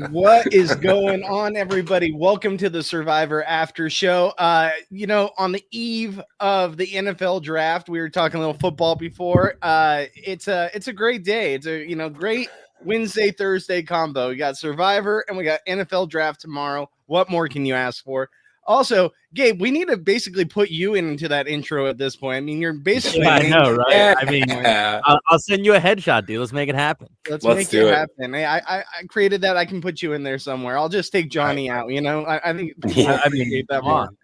What is going on, everybody? Welcome to the Survivor After Show. On the eve of the NFL draft, we were talking a little football before. It's a great day. It's a great Wednesday, Thursday combo. We got Survivor and we got NFL draft tomorrow. What more can you ask for? Also, Gabe, we need to basically put you into that intro at this point. I mean, you're basically. Yeah, I know, right? Yeah. I mean, I'll send you a headshot, dude. Let's make it happen. Let's make it happen. I created that. I can put you in there somewhere. I'll just take Jonny out. I think. Yeah, I mean, that on.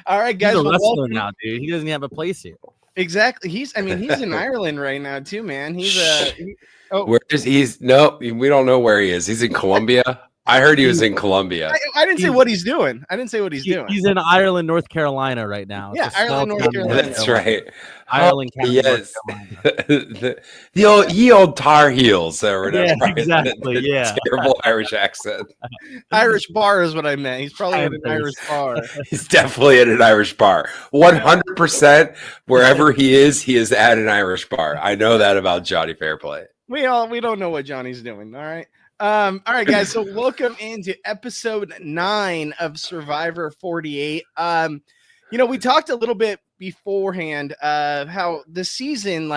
All right, guys. He's a wrestler now, dude. He doesn't have a place here. Exactly. He's in Ireland right now too, man. We don't know where he is. He's in Colombia. I heard he was in Colombia. I didn't say what he's doing. Doing. He's in Ireland, North Carolina right now. Yeah, Ireland, North Carolina. That's right. Ireland, yes. the old Tar Heels or whatever. Yeah, exactly. Yeah. Terrible Irish accent. Irish bar is what I meant. He's probably at an Irish bar. He's definitely at an Irish bar. 100% wherever he is at an Irish bar. I know that about Jonny Fairplay. We don't know what Johnny's doing. All right. All right, guys. So welcome into episode 9 of Survivor 48. We talked a little bit beforehand of how the season,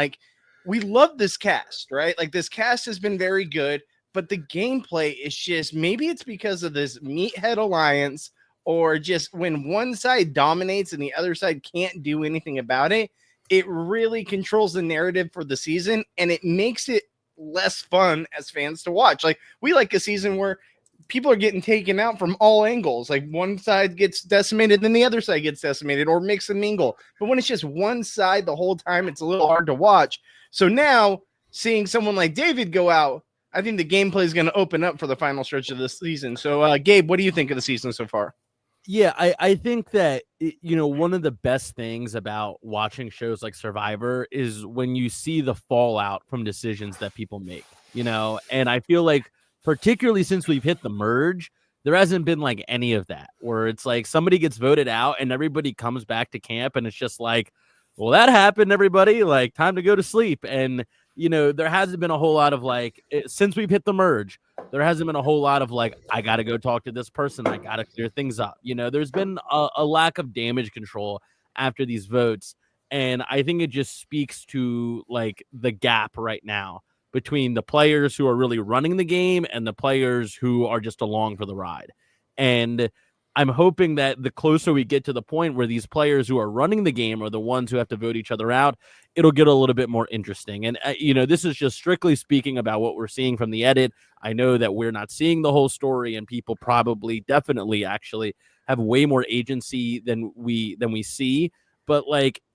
we love this cast, right? Like this cast has been very good, but the gameplay is just, maybe it's because of this meathead alliance, or just when one side dominates and the other side can't do anything about it, it really controls the narrative for the season, and it makes it less fun as fans to watch. Like, we like a season where people are getting taken out from all angles. Like, one side gets decimated, then the other side gets decimated, or mix and mingle. But when it's just one side the whole time, it's a little hard to watch. So now, seeing someone like David go out, I think the gameplay is going to open up for the final stretch of this season. So, Gabe, what do you think of the season so far? Yeah, I think that, one of the best things about watching shows like Survivor is when you see the fallout from decisions that people make, and I feel like particularly since we've hit the merge, there hasn't been like any of that where it's like somebody gets voted out and everybody comes back to camp and it's just like, well, that happened, everybody, like time to go to sleep. And, there hasn't been a whole lot of since we've hit the merge, there hasn't been a whole lot of I got to go talk to this person. I got to clear things up. There's been a lack of damage control after these votes. And I think it just speaks to the gap right now between the players who are really running the game and the players who are just along for the ride. And I'm hoping that the closer we get to the point where these players who are running the game are the ones who have to vote each other out, it'll get a little bit more interesting. And, this is just strictly speaking about what we're seeing from the edit. I know that we're not seeing the whole story, and people definitely actually have way more agency than we see. But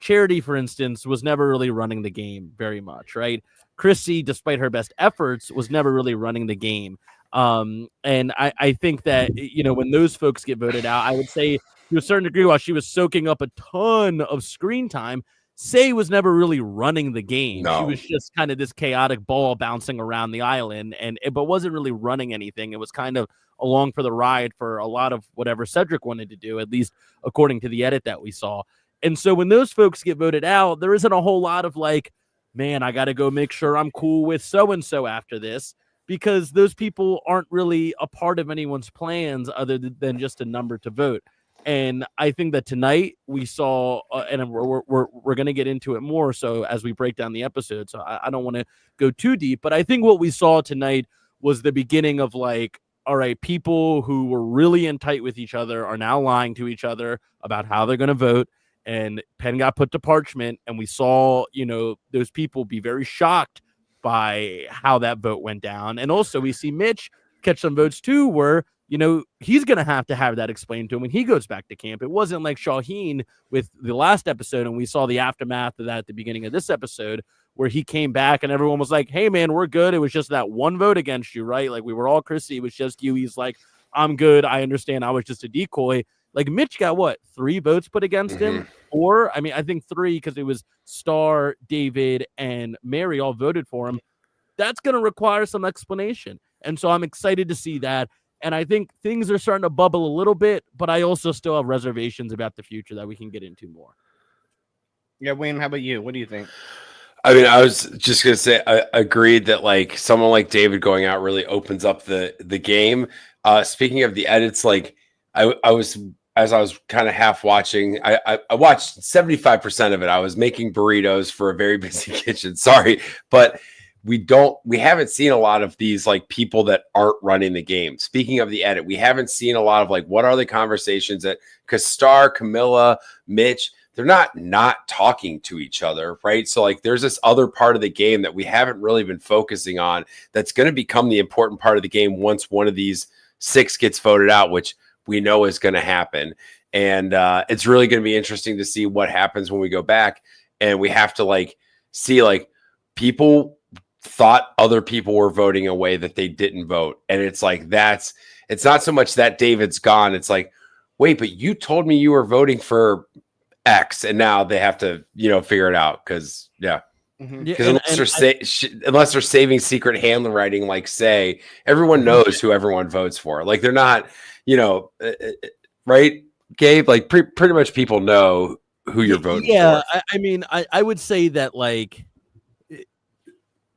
Charity, for instance, was never really running the game very much, right? Chrissy, despite her best efforts, was never really running the game. And I think that, when those folks get voted out, I would say to a certain degree, while she was soaking up a ton of screen time, Say was never really running the game. No. She was just kind of this chaotic ball bouncing around the island, but wasn't really running anything. It was kind of along for the ride for a lot of whatever Cedric wanted to do, at least according to the edit that we saw. And so when those folks get voted out, there isn't a whole lot of man, I got to go make sure I'm cool with so-and-so after this, because those people aren't really a part of anyone's plans other than just a number to vote. And I think that tonight we saw, and we're going to get into it more so as we break down the episode. So I don't want to go too deep, but I think what we saw tonight was the beginning of all right, people who were really in tight with each other are now lying to each other about how they're going to vote. And pen got put to parchment, and we saw, those people be very shocked by how that vote went down. And also we see Mitch catch some votes too, where, he's going to have that explained to him when he goes back to camp. It wasn't like Shaheen with the last episode, and we saw the aftermath of that at the beginning of this episode, where he came back and everyone was like, hey, man, we're good. It was just that one vote against you, right? We were all Chrissy. It was just you. He's like, I'm good. I understand. I was just a decoy. Mitch got 3 votes put against him? 4? I mean, I think 3, because it was Star, David, and Mary all voted for him. That's going to require some explanation. And so I'm excited to see that. And I think things are starting to bubble a little bit, but I also still have reservations about the future that we can get into more. Yeah, Wayne, how about you? What do you think? I mean, I was just gonna say, I agreed that like someone like David going out really opens up the game. Speaking of the edits, like I was as I was kind of half watching, I watched 75% of it. I was making burritos for a very busy kitchen. Sorry, but we haven't seen a lot of these like people that aren't running the game. Speaking of the edit, we haven't seen a lot of like what are the conversations that because Star, Camilla, Mitch, they're not talking to each other, right? So like there's this other part of the game that we haven't really been focusing on that's going to become the important part of the game once one of these 6 gets voted out, which we know is going to happen. And it's really going to be interesting to see what happens when we go back and we have to like see like people thought other people were voting a way that they didn't vote. And it's like, it's not so much that David's gone. It's like, wait, but you told me you were voting for X, and now they have to, figure it out. Cause unless they're saving secret handwriting, like say everyone knows who everyone votes for. Like they're not, right, Gabe? Like pretty much people know who you're voting for. Yeah, I mean, I would say that like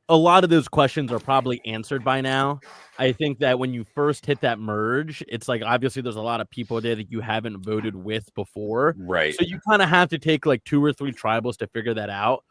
a lot of those questions are probably answered by now. I think that when you first hit that merge, it's like obviously there's a lot of people there that you haven't voted with before. Right. So you kind of have to take like 2 or 3 tribals to figure that out.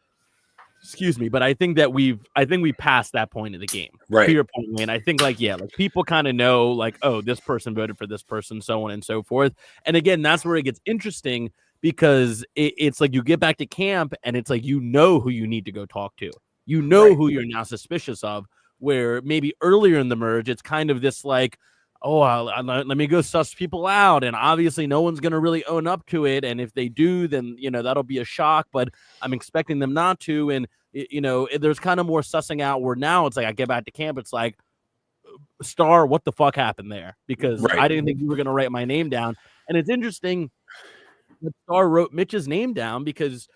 Excuse me, but I think we passed that point of the game. Right. To your point, Wayne. I think like people kind of know like, oh, this person voted for this person, so on and so forth. And again, that's where it gets interesting because it's like you get back to camp and it's like who you need to go talk to. Who you're now suspicious of, where maybe earlier in the merge, it's kind of this like, oh, let me go suss people out. And obviously no one's going to really own up to it. And if they do, then, that'll be a shock, but I'm expecting them not to. And, there's kind of more sussing out where now it's like, I get back to camp. It's like, Star, what the fuck happened there? Because I didn't think you were going to write my name down. And it's interesting that Star wrote Mitch's name down because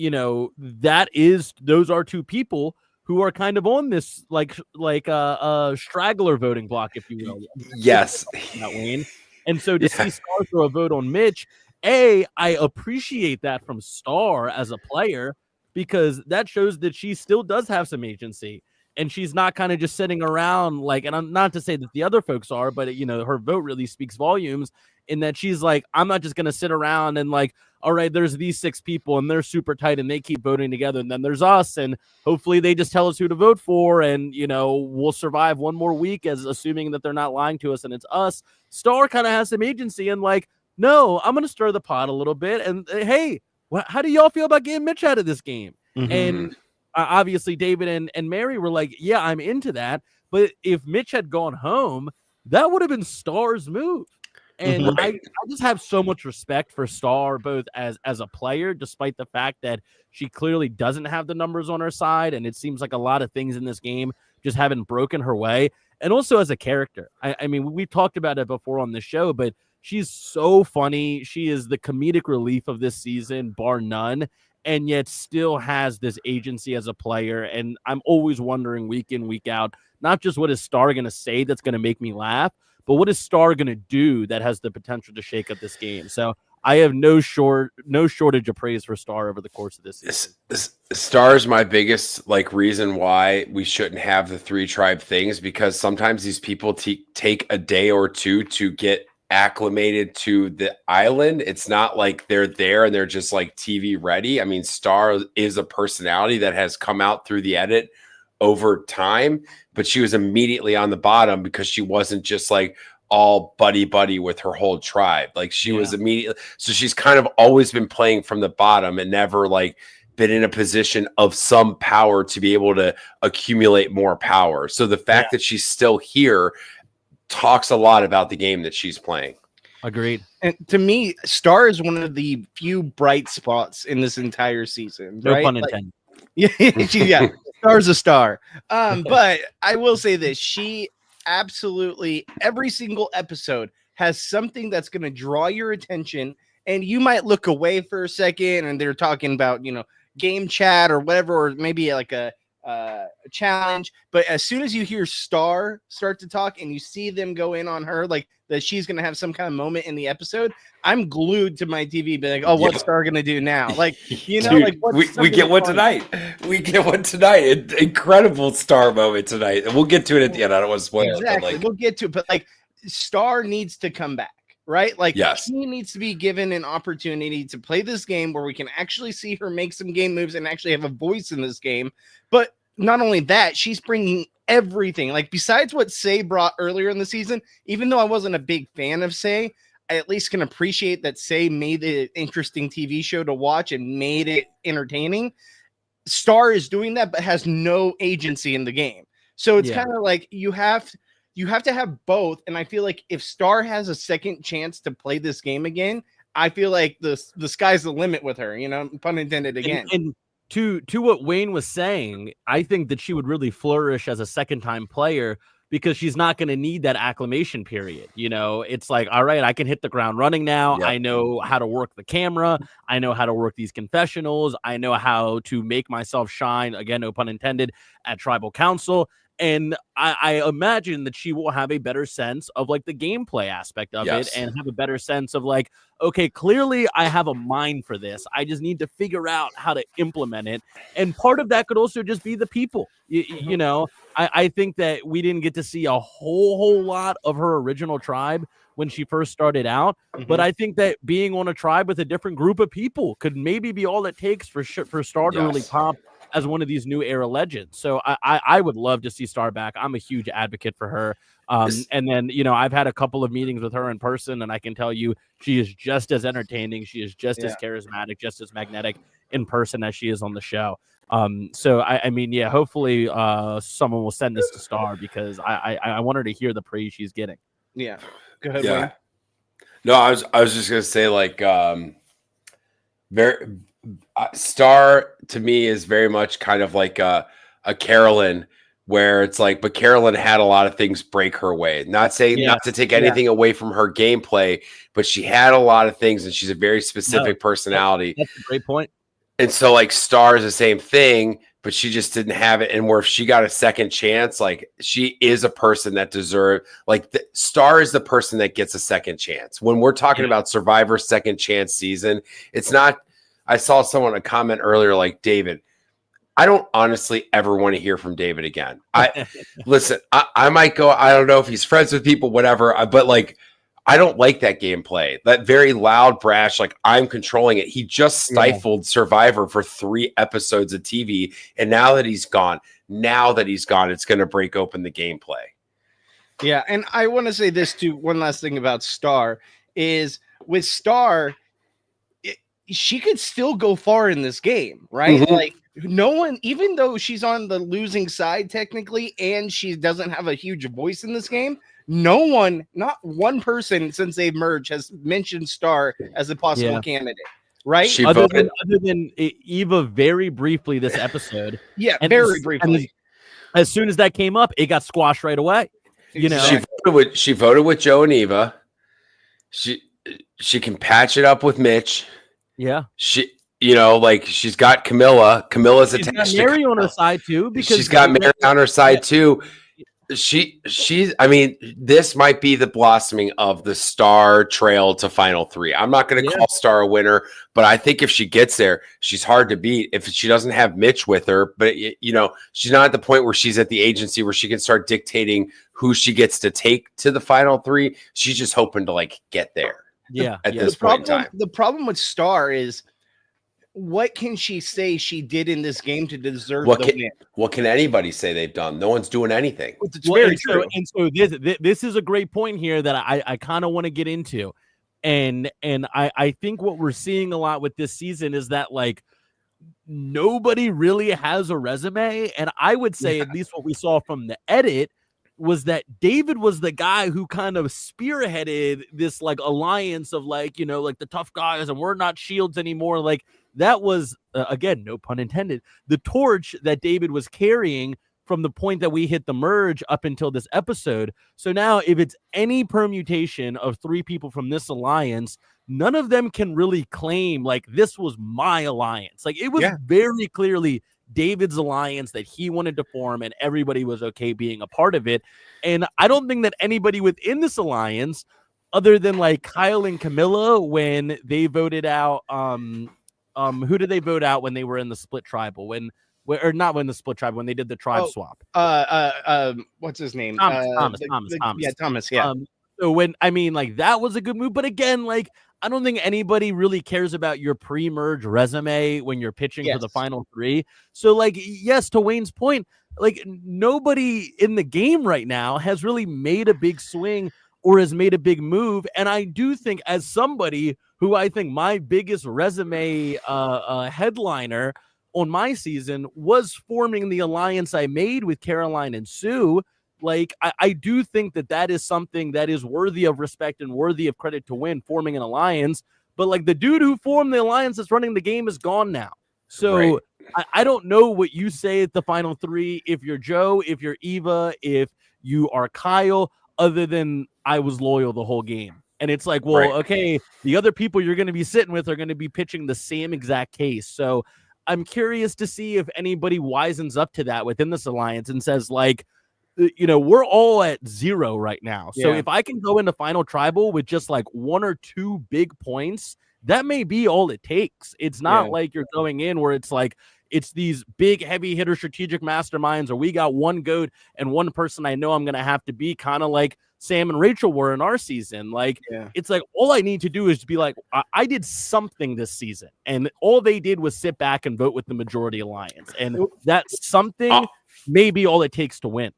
those are 2 people who are kind of on this like straggler voting block, if you will. Yes. Wayne. And so to see Star throw a vote on Mitch, I appreciate that from Star as a player because that shows that she still does have some agency and she's not kind of just sitting around like, and I'm not to say that the other folks are, but her vote really speaks volumes in that she's like, I'm not just going to sit around and like, all right, there's these 6 people and they're super tight and they keep voting together. And then there's us and hopefully they just tell us who to vote for. And, we'll survive one more week as assuming that they're not lying to us and it's us. Star kind of has some agency and like, no, I'm going to stir the pot a little bit. And hey, how do y'all feel about getting Mitch out of this game? Mm-hmm. And obviously David and Mary were like, yeah, I'm into that. But if Mitch had gone home, that would have been Star's move. And I just have so much respect for Star, both as a player, despite the fact that she clearly doesn't have the numbers on her side. And it seems like a lot of things in this game just haven't broken her way. And also as a character. I mean, we've talked about it before on the show, but she's so funny. She is the comedic relief of this season, bar none, and yet still has this agency as a player. And I'm always wondering week in, week out, not just what is Star going to say that's going to make me laugh, but what is Star going to do that has the potential to shake up this game? So I have no shortage of praise for Star over the course of this season. Star is my biggest reason why we shouldn't have the 3 tribe things, because sometimes these people take a day or 2 to get acclimated to the island. It's not like they're there and they're just like TV ready. I mean, Star is a personality that has come out through the edit over time, but she was immediately on the bottom because she wasn't just like all buddy with her whole tribe. Like she was immediately, so she's kind of always been playing from the bottom and never been in a position of some power to be able to accumulate more power. So the fact that she's still here talks a lot about the game that she's playing. Agreed. And to me, Star is one of the few bright spots in this entire season. No right? pun intended. Star's a star. But I will say this, she absolutely every single episode has something that's going to draw your attention, and you might look away for a second and they're talking about, game chat or whatever, or maybe like a challenge. But as soon as you hear Star start to talk and you see them go in on her, like that she's going to have some kind of moment in the episode, I'm glued to my TV, be like, oh, what's Star going to do now? Like, you know, Dude, like we get one tonight. We get one tonight. Incredible Star moment tonight. And we'll get to it at the end. I don't want to spoil it. Exactly. We'll get to it. But like, Star needs to come back. Right? Like, yes. He needs to be given an opportunity to play this game where we can actually see her make some game moves and actually have a voice in this game. But not only that, she's bringing everything. Like, besides what Say brought earlier in the season, even though I wasn't a big fan of Say, I at least can appreciate that Say made it an interesting TV show to watch and made it entertaining. Star is doing that, but has no agency in the game. So it's kind of like you have to have both. And I feel like if Star has a second chance to play this game again, I feel like the sky's the limit with her, you know, pun intended again. And to what Wayne was saying, I think that she would really flourish as a second time player because she's not going to need that acclimation period. You know, it's like, all right, I can hit the ground running now. Yep. I know how to work the camera. I know how to work these confessionals. I know how to make myself shine, again, no pun intended, at Tribal Council. And I imagine that she will have a better sense of like the gameplay aspect of it and have a better sense of like, okay, clearly I have a mind for this. I just need to figure out how to implement it. And part of that could also just be the people. You know, I think that we didn't get to see a whole lot of her original tribe when she first started out. But I think that being on a tribe with a different group of people could maybe be all it takes for Star to really pop as one of these new era legends. So I would love to see Star back. I'm a huge advocate for her. And then, you know, I've had a couple of meetings with her in person, and I can tell you she is just as entertaining. She is just as charismatic, just as magnetic in person as she is on the show. So I mean, yeah, hopefully someone will send this to Star because I want her to hear the praise she's getting. Yeah. Go ahead, Wayne. No, I was just gonna say like Star to me is very much kind of like a Carolyn, where it's like, but Carolyn had a lot of things break her way. Not saying not to take anything away from her gameplay, but she had a lot of things, and she's a very specific personality. That's a great point. And so like Star is the same thing, but she just didn't have it. And where if she got a second chance, like she is a person that deserves, like Star is the person that gets a second chance. When we're talking about Survivor second chance season, it's not. I saw someone a comment earlier like, David, I don't honestly ever want to hear from David again. Listen, I might go, I don't know if he's friends with people, whatever, but like, I don't like that gameplay, that very loud, brash, like I'm controlling it. He just stifled Survivor for 3 episodes of TV. And now that he's gone, it's going to break open the gameplay. Yeah. And I want to say this too. One last thing about Star is with Star, she could still go far in this game, right? Like no one, even though she's on the losing side technically, and she doesn't have a huge voice in this game, no one, not one person since they've merged has mentioned Star as a possible candidate, right? Other than Eva very briefly this episode. Very briefly. As soon as that came up, it got squashed right away. You know, she voted with Joe and Eva. She can patch it up with Mitch. Yeah. She, you know, like she's got Camilla. Camilla's attached to Mary on her side too, because she's got Mary on her side too. She's I mean, this might be the blossoming of the Star trail to Final 3. I'm not going to call Star a winner, but I think if she gets there, she's hard to beat. If she doesn't have Mitch with her, but you know, she's not at the point where she's at the agency where she can start dictating who she gets to take to the Final 3. She's just hoping to like get there. At this point in time. The problem with Star is, what can she say she did in this game to deserve the win? What can anybody say they've done? No one's doing anything. It's very true. So this is a great point here that I kind of want to get into. And I think what we're seeing a lot with this season is that like nobody really has a resume. And I would say at least what we saw from the edit was that David was the guy who kind of spearheaded this like alliance of like, you know, like the tough guys and we're not shields anymore. Like that was, again, no pun intended, the torch that David was carrying from the point that we hit the merge up until this episode. So now if it's any permutation of 3 people from this alliance, none of them can really claim like this was my alliance. Like it was very clearly David's alliance that he wanted to form, and everybody was okay being a part of it. And I don't think that anybody within this alliance, other than like Kyle and Camilla, when they voted out, who did they vote out when they were in the split tribal? Or not when the split tribe, when they did the tribe swap. What's his name? Thomas. Yeah, Thomas. Yeah. So when that was a good move, but again, like I don't think anybody really cares about your pre-merge resume when you're pitching for the final three. So like, yes, to Wayne's point, like nobody in the game right now has really made a big swing or has made a big move. And I do think, as somebody who I think my biggest resume headliner on my season was forming the alliance I made with Caroline and Sue. Like, I do think that is something that is worthy of respect and worthy of credit to Win, forming an alliance. But like the dude who formed the alliance that's running the game is gone now. So I don't know what you say at the final three. If you're Joe, if you're Eva, if you are Kyle, other than I was loyal the whole game. And it's like, well, okay, the other people you're going to be sitting with are going to be pitching the same exact case. So I'm curious to see if anybody wisens up to that within this alliance and says, like, we're all at 0 right now. So if I can go into final tribal with just like 1 or 2 big points, that may be all it takes. It's not like you're going in where it's like, it's these big heavy hitter strategic masterminds, or we got one goat and one person I know I'm going to have to be, kind of like Sam and Rachel were in our season. Like, it's like, all I need to do is be like, I did something this season, and all they did was sit back and vote with the majority alliance. And that's something maybe all it takes to win.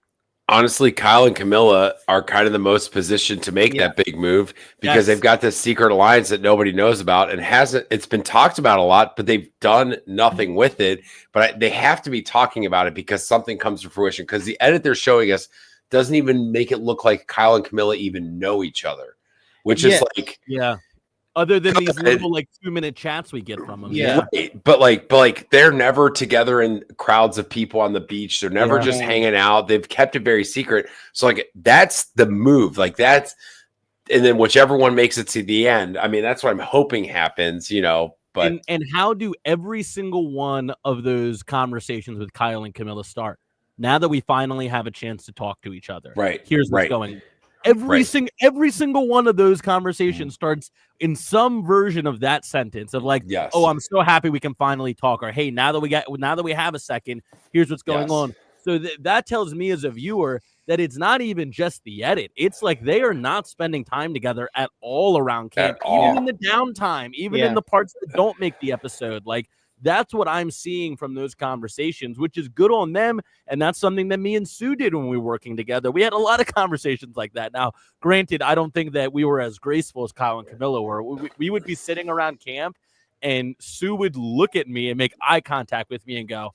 Honestly, Kyle and Camilla are kind of the most positioned to make that big move, because they've got this secret alliance that nobody knows about, and it's been talked about a lot, but they've done nothing with it. But they have to be talking about it because something comes to fruition, because the edit they're showing us doesn't even make it look like Kyle and Camilla even know each other, which is like, other than these little like 2-minute chats we get from them. But like they're never together in crowds of people on the beach. They're never just hanging out. They've kept it very secret. So like, that's the move. Like and then whichever one makes it to the end. I mean, that's what I'm hoping happens, but. And how do every single one of those conversations with Kyle and Camilla start? Now that we finally have a chance to talk to each other. Here's what's going. Every single one of those conversations starts in some version of that sentence of like, oh, I'm so happy we can finally talk, or hey, now that we have a second, here's what's going on. So that tells me as a viewer that it's not even just the edit. It's like they are not spending time together at all around camp, even in the downtime, even in the parts that don't make the episode. Like, that's what I'm seeing from those conversations, which is good on them. And that's something that me and Sue did when we were working together. We had a lot of conversations like that. Now, granted, I don't think that we were as graceful as Kyle and Camilla were. We would be sitting around camp, and Sue would look at me and make eye contact with me and go,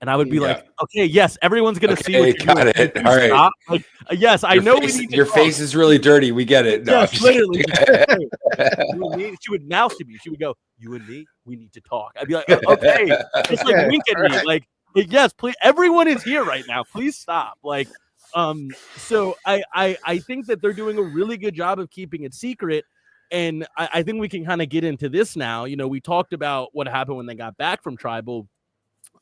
and I would be like, okay, yes, everyone's going to see what you're doing. It. All right. Like, yes, I know we need to your face is really dirty. We get it. No, yes, literally. She would mouse to me. She would go, you and me, we need to talk. I'd be like, okay. Just like wink at me. Like, yes, please. Everyone is here right now. Please stop. Like, so I think that they're doing a really good job of keeping it secret. And I think we can kind of get into this now. We talked about what happened when they got back from Tribal.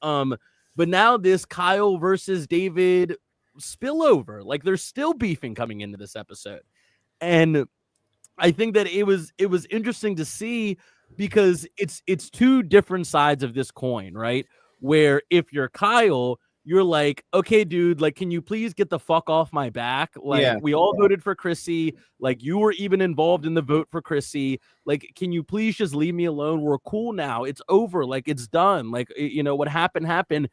But now this Kyle versus David spillover, like they're still beefing coming into this episode. And I think that it was interesting to see, because it's two different sides of this coin, right? Where if you're Kyle, you're like, okay, dude, like, can you please get the fuck off my back? Like, we all voted for Chrissy. Like, you were even involved in the vote for Chrissy. Like, can you please just leave me alone? We're cool now. It's over. Like, it's done. Like, what happened.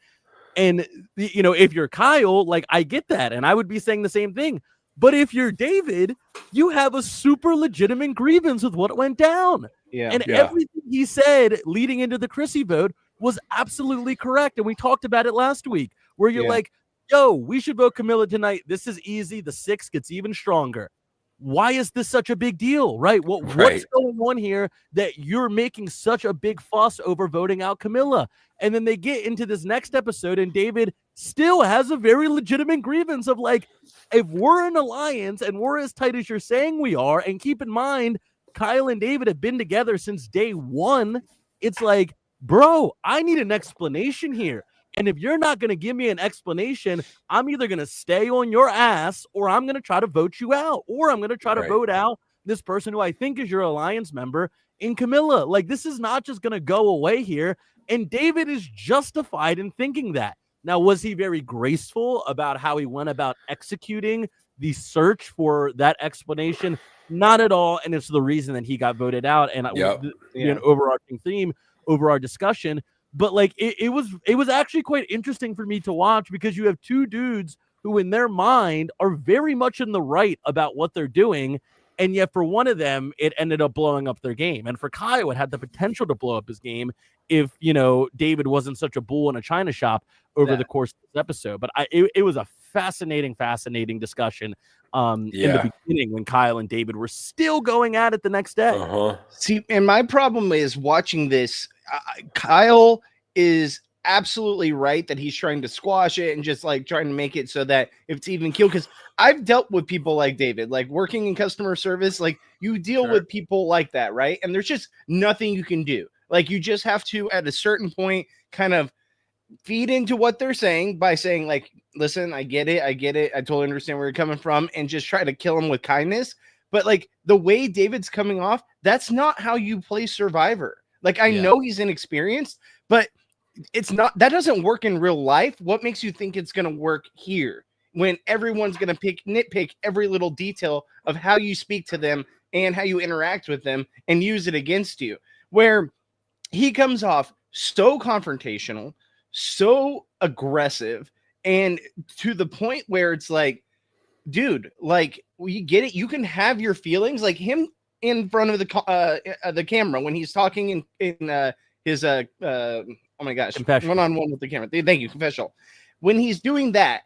And, if you're Kyle, like, I get that. And I would be saying the same thing. But if you're David, you have a super legitimate grievance with what went down. Everything he said leading into the Chrissy vote was absolutely correct. And we talked about it last week, where you're like, yo, we should vote Camilla tonight. This is easy. The 6 gets even stronger. Why is this such a big deal, right? What's going on here that you're making such a big fuss over voting out Camilla? And then they get into this next episode, and David still has a very legitimate grievance of like, if we're an alliance and we're as tight as you're saying we are, and keep in mind, Kyle and David have been together since day one, it's like, bro, I need an explanation here. And if you're not going to give me an explanation, I'm either going to stay on your ass or I'm going to try to vote you out, or I'm going to try to vote out this person who I think is your alliance member in Camilla. Like, this is not just going to go away here. And David is justified in thinking that. Now, was he very graceful about how he went about executing the search for that explanation? Not at all. And it's the reason that he got voted out. And an overarching theme over our discussion. But like it was actually quite interesting for me to watch, because you have two dudes who in their mind are very much in the right about what they're doing. And yet for one of them, it ended up blowing up their game. And for Kyle, it had the potential to blow up his game if, David wasn't such a bull in a china shop over the course of this episode. But it was a fascinating discussion in the beginning when Kyle and David were still going at it the next day. See, and my problem is watching this. Kyle is absolutely right that he's trying to squash it and just like trying to make it so that if it's even keel, because I've dealt with people like David, like working in customer service, like you deal with people like that, right? And there's just nothing you can do. Like you just have to, at a certain point, kind of feed into what they're saying by saying like, listen, I get it. I totally understand where you're coming from, and just try to kill him with kindness. But like the way David's coming off, that's not how you play Survivor. Like, I know he's inexperienced, but it's not, that doesn't work in real life. What makes you think it's going to work here when everyone's going to nitpick every little detail of how you speak to them and how you interact with them and use it against you? Where he comes off so confrontational, so aggressive, and to the point where it's like, dude, like, we get it. You can have your feelings, like him in front of the camera when he's talking in his oh my gosh, one-on-one with the camera. Thank you, confessional. When he's doing that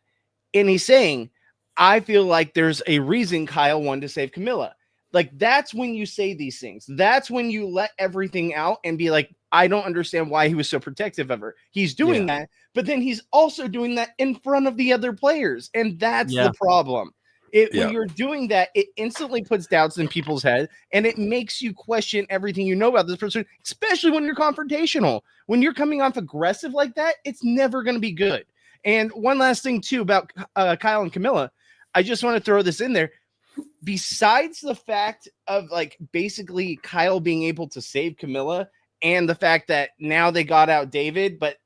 and he's saying, I feel like there's a reason Kyle wanted to save Camilla. Like, that's when you say these things. That's when you let everything out and be like, I don't understand why he was so protective of her. He's doing that, but then he's also doing that in front of the other players. And that's the problem. When you're doing that, it instantly puts doubts in people's head, and it makes you question everything you know about this person, especially when you're confrontational. When you're coming off aggressive like that, it's never going to be good. And one last thing, too, about Kyle and Camilla, I just want to throw this in there. Besides the fact of, like, basically Kyle being able to save Camilla and the fact that now they got out David, but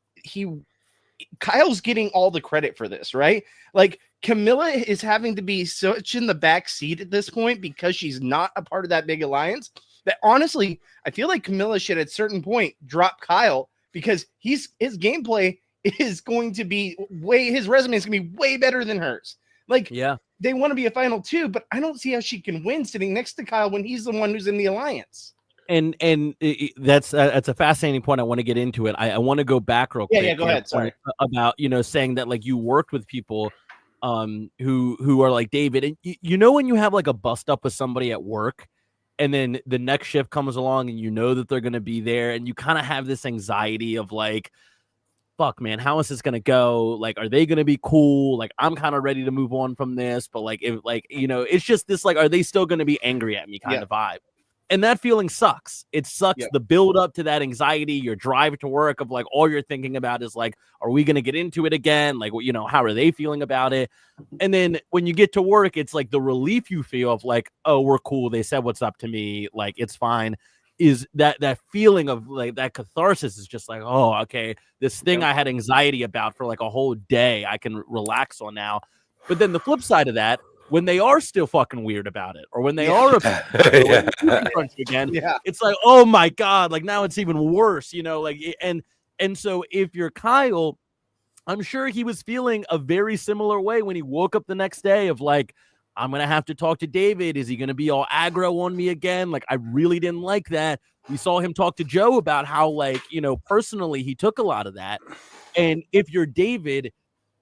Kyle's getting all the credit for this, right? Like, Camilla is having to be such in the back seat at this point because she's not a part of that big alliance that honestly, I feel like Camilla should at a certain point drop Kyle, because his gameplay is going to be his resume is going to be way better than hers. Like, they want to be a final two, but I don't see how she can win sitting next to Kyle when he's the one who's in the alliance. And that's a fascinating point. I want to get into it. I want to go back real quick. Yeah, go ahead. Sorry. About, saying that like you worked with people who are like David, and when you have like a bust up with somebody at work, and then the next shift comes along and you know that they're going to be there, and you kind of have this anxiety of like, fuck, man, how is this going to go? Like, are they going to be cool? Like, I'm kind of ready to move on from this, but like, if like, it's just this, like, are they still going to be angry at me kind of vibe? And that feeling sucks. It sucks. The build up to that anxiety, your drive to work of like, all you're thinking about is like, are we going to get into it again? Like, how are they feeling about it? And then when you get to work, it's like the relief you feel of like, oh, we're cool. They said what's up to me. Like, it's fine. Is that feeling of like that catharsis is just like, oh, okay, this thing I had anxiety about for like a whole day, I can relax on now. But then the flip side of that, when they are still fucking weird about it, or when they are again, it's like, oh my God, like now it's even worse, like, and so if you're Kyle, I'm sure he was feeling a very similar way when he woke up the next day of like, I'm going to have to talk to David. Is he going to be all aggro on me again? Like, I really didn't like that. We saw him talk to Joe about how, like, personally, he took a lot of that. And if you're David,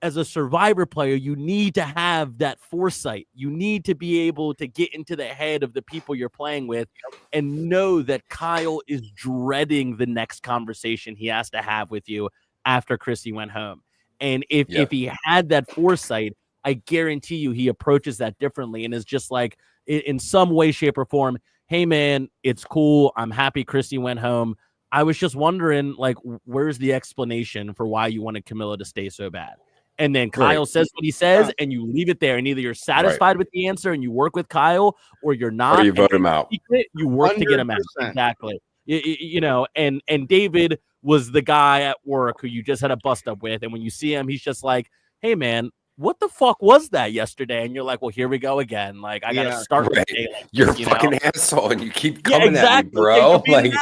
as a Survivor player, you need to have that foresight. You need to be able to get into the head of the people you're playing with and know that Kyle is dreading the next conversation he has to have with you after Chrissy went home. And if he had that foresight, I guarantee you he approaches that differently and is just like, in some way, shape, or form, hey, man, it's cool. I'm happy Chrissy went home. I was just wondering, like, where's the explanation for why you wanted Camilla to stay so bad? And then Kyle says what he says, and you leave it there. And either you're satisfied with the answer and you work with Kyle, or you're not. Or you vote him out. You work 100%. To get him out. Exactly. You know, and David was the guy at work who you just had a bust up with. And when you see him, he's just like, hey, man, what the fuck was that yesterday? And you're like, well, here we go again. Like, I got to start with like you're a fucking asshole and you keep coming at me, bro. Like,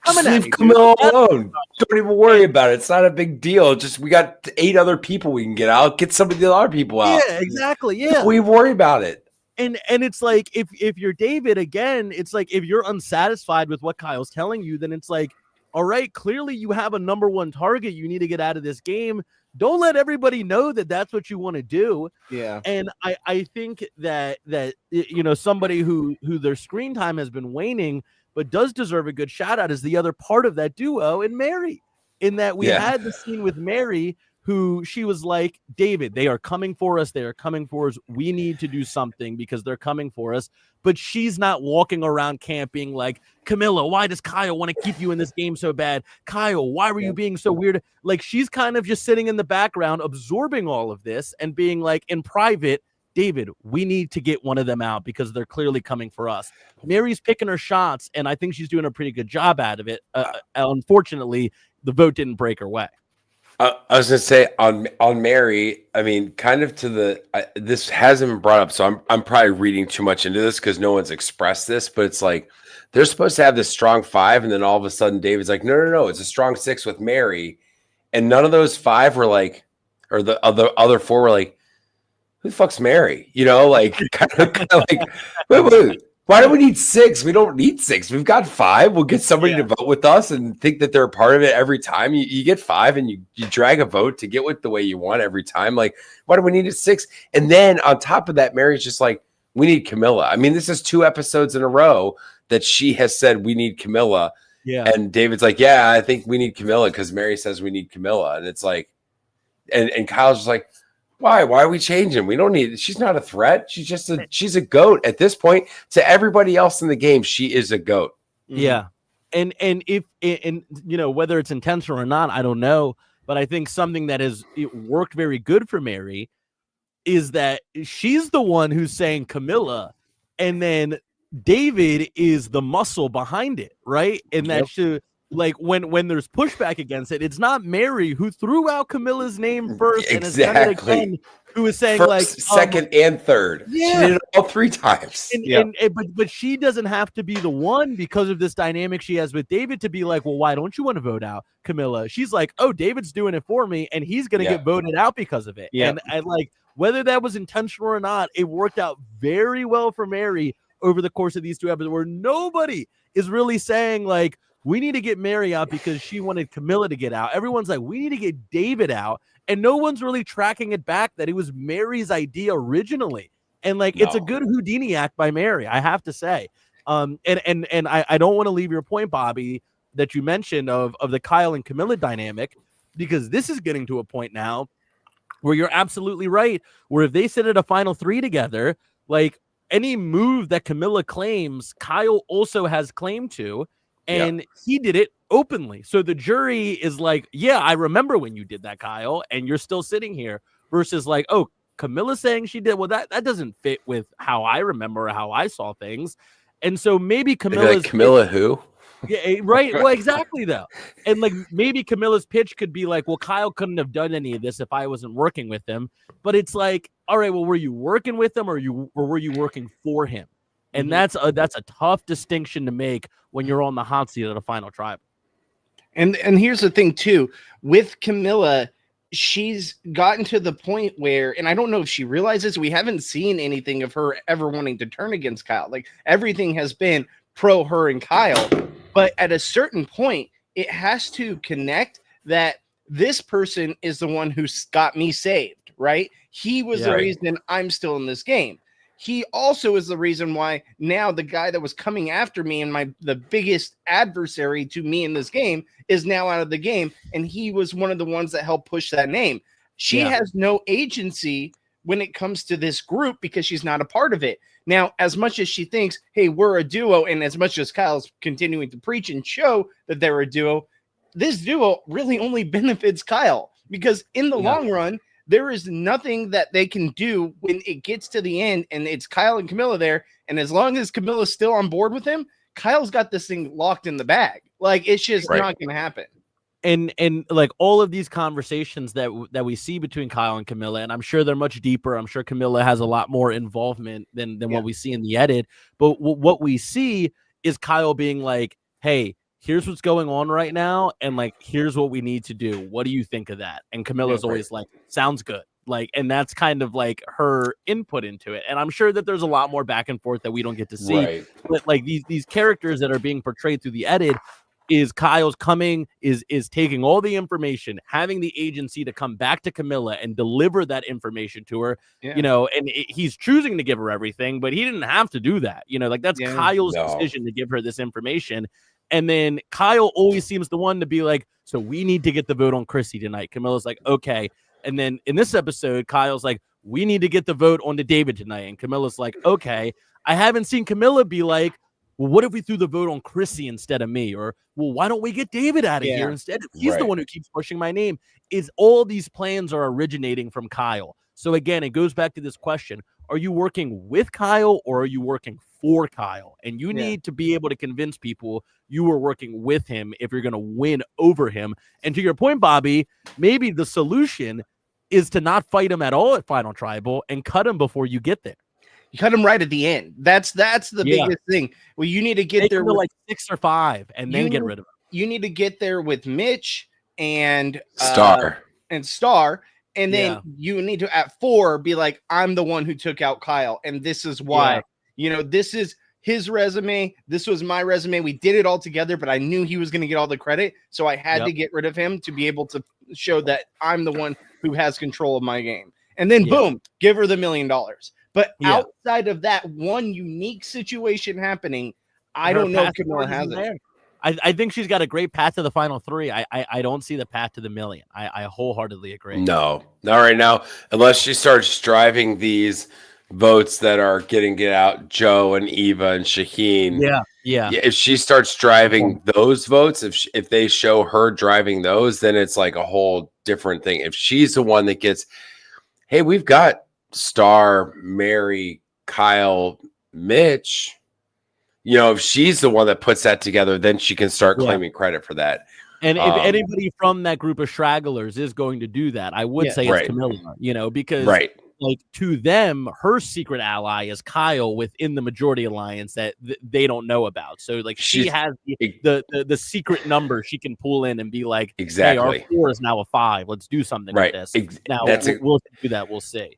just leave Camilla alone. Don't even worry about it. It's not a big deal. Just, we got 8 other people we can get out. Get some of the other people out. Yeah, exactly. Yeah. We worry about it. And it's like, if you're David, again, it's like, if you're unsatisfied with what Kyle's telling you, then it's like, all right, clearly you have a number 1 target you need to get out of this game. Don't let everybody know that that's what you want to do. Yeah. And I think that you know, somebody who their screen time has been waning, but does deserve a good shout out is the other part of that duo in Mary, in that we had the scene with Mary, who she was like, David, they are coming for us. They are coming for us. We need to do something because they're coming for us. But she's not walking around camping like, Camilla, why does Kyle want to keep you in this game so bad? Kyle, why were you being so weird? Like, she's kind of just sitting in the background, absorbing all of this and being like, in private, David, we need to get one of them out because they're clearly coming for us. Mary's picking her shots, and I think she's doing a pretty good job out of it. Unfortunately, the vote didn't break her way. I was going to say on Mary, I mean, kind of to the this hasn't been brought up, so I'm probably reading too much into this because no one's expressed this, but it's like they're supposed to have this strong 5, and then all of a sudden David's like, no, it's a strong 6 with Mary, and none of those 5 were like, or the other 4 were like, who the fuck's Mary? You know, like kind of like, wait. Why do we need 6? We don't need 6. We've got 5. We'll get somebody to vote with us and think that they're a part of it every time. You get 5 and you drag a vote to get with the way you want every time. Like, why do we need a 6? And then on top of that, Mary's just like, we need Camilla. I mean, this is 2 episodes in a row that she has said we need Camilla. Yeah. And David's like, yeah, I think we need Camilla because Mary says we need Camilla. And it's like, and Kyle's just like, why are we changing? We don't need, she's not a threat. She's a goat at this point. To everybody else in the game, she is a goat. Yeah. And if you know, whether it's intentional or not, I don't know, but I think something that has worked very good for Mary is that she's the one who's saying Camilla, and then David is the muscle behind it, right? And that should, like, when there's pushback against it, it's not Mary who threw out Camilla's name first, and it's again, who is saying first, like second and third. Yeah, she did it all 3 times. But she doesn't have to be the one because of this dynamic she has with David to be like, well, why don't you want to vote out Camilla? She's like, oh, David's doing it for me, and he's gonna get voted out because of it. And like, whether that was intentional or not, it worked out very well for Mary over the course of these 2 episodes, where nobody is really saying like, we need to get Mary out because she wanted Camilla to get out. Everyone's like, we need to get David out. And no one's really tracking it back that it was Mary's idea originally. And like, it's a good Houdini act by Mary, I have to say. And I don't want to leave your point, Bobby, that you mentioned of the Kyle and Camilla dynamic, because this is getting to a point now where you're absolutely right, where if they sit at a final 3 together, like any move that Camilla claims, Kyle also has claim to. And he did it openly. So the jury is like, yeah, I remember when you did that, Kyle, and you're still sitting here, versus like, oh, Camilla saying she did. Well, that doesn't fit with how I remember or how I saw things. And so maybe Camilla's Camilla who? Yeah, right. Well, exactly though. And like, maybe Camilla's pitch could be like, well, Kyle couldn't have done any of this if I wasn't working with him. But it's like, all right, well, were you working with him or were you working for him? And that's a tough distinction to make when you're on the hot seat of the final tribal. And here's the thing too, with Camilla, she's gotten to the point where, and I don't know if she realizes, we haven't seen anything of her ever wanting to turn against Kyle. Like, everything has been pro her and Kyle, but at a certain point, it has to connect that this person is the one who got me saved, right? He was the reason I'm still in this game. He also is the reason why now the guy that was coming after me and the biggest adversary to me in this game is now out of the game. And he was one of the ones that helped push that name. She has no agency when it comes to this group because she's not a part of it. Now, as much as she thinks, hey, we're a duo, and as much as Kyle's continuing to preach and show that they're a duo, this duo really only benefits Kyle because in the long run, there is nothing that they can do when it gets to the end and it's Kyle and Camilla there. And as long as Camilla's still on board with him, Kyle's got this thing locked in the bag. Like, it's just not going to happen. And like all of these conversations that we see between Kyle and Camilla, and I'm sure they're much deeper. I'm sure Camilla has a lot more involvement than what we see in the edit. But what we see is Kyle being like, hey, here's what's going on right now. And like, here's what we need to do. What do you think of that? And Camilla's always like, sounds good. Like, and that's kind of like her input into it. And I'm sure that there's a lot more back and forth that we don't get to see. But like these characters that are being portrayed through the edit, is Kyle's coming, is taking all the information, having the agency to come back to Camilla and deliver that information to her, you know, and he's choosing to give her everything, but he didn't have to do that. You know, like that's Kyle's decision to give her this information. And then Kyle always seems the one to be like, so we need to get the vote on Chrissy tonight. Camilla's like, okay. And then in this episode, Kyle's like, we need to get the vote on to David tonight. And Camilla's like, okay. I haven't seen Camilla be like, well, what if we threw the vote on Chrissy instead of me? Or, well, why don't we get David out of here instead? He's the one who keeps pushing my name. Is all these plans are originating from Kyle. So again, it goes back to this question. Are you working with Kyle or are you working for Kyle? And you need to be able to convince people you are working with him if you're going to win over him. And to your point, Bobby, maybe the solution is to not fight him at all at Final Tribal and cut him before you get there. You cut him right at the end. That's the biggest thing. Well, you need to get there with like 6 or 5 and then get rid of him. You need to get there with Mitch and Star. And then you need to at 4 be like, I'm the one who took out Kyle. And this is why, you know, this is his resume. This was my resume. We did it all together, but I knew he was going to get all the credit. So I had to get rid of him to be able to show that I'm the one who has control of my game. And then boom, give her the $1 million. But outside of that one unique situation happening, I don't know if Camilla has it. I think she's got a great path to the final 3. I don't see the path to the $1 million. I wholeheartedly agree. No, not right now. Unless she starts driving these votes that are getting out, Joe and Eva and Shaheen. Yeah. If she starts driving those votes, if they show her driving those, then it's like a whole different thing. If she's the one that gets, hey, we've got Star, Mary, Kyle, Mitch, you know, if she's the one that puts that together, then she can start claiming credit for that. And if anybody from that group of stragglers is going to do that, I would say it's Camilla, you know, because like to them, her secret ally is Kyle within the majority alliance that they don't know about. So like she has the secret number she can pull in and be like, hey, our 4 is now a 5. Let's do something with this. Now we'll do that. We'll see.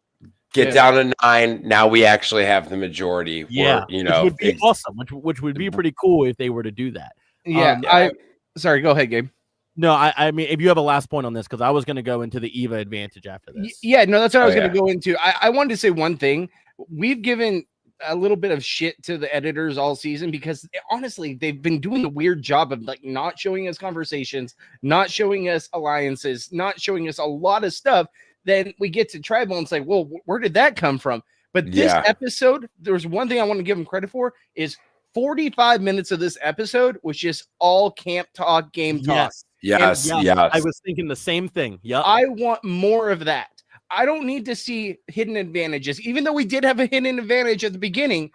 Get down to 9. Now we actually have the majority. Yeah, you know, which would be awesome. Which would be pretty cool if they were to do that. Yeah, sorry. Go ahead, Gabe. No, I mean, if you have a last point on this, because I was going to go into the Eva advantage after this. Yeah, no, that's what I was going to go into. I wanted to say one thing. We've given a little bit of shit to the editors all season because honestly, they've been doing a weird job of like not showing us conversations, not showing us alliances, not showing us a lot of stuff. Then we get to tribal and it's like, well, where did that come from? But this episode, there's one thing I want to give them credit for is 45 minutes of this episode was just all camp talk, game talk. Yes. I was thinking the same thing. Yeah. I want more of that. I don't need to see hidden advantages. Even though we did have a hidden advantage at the beginning,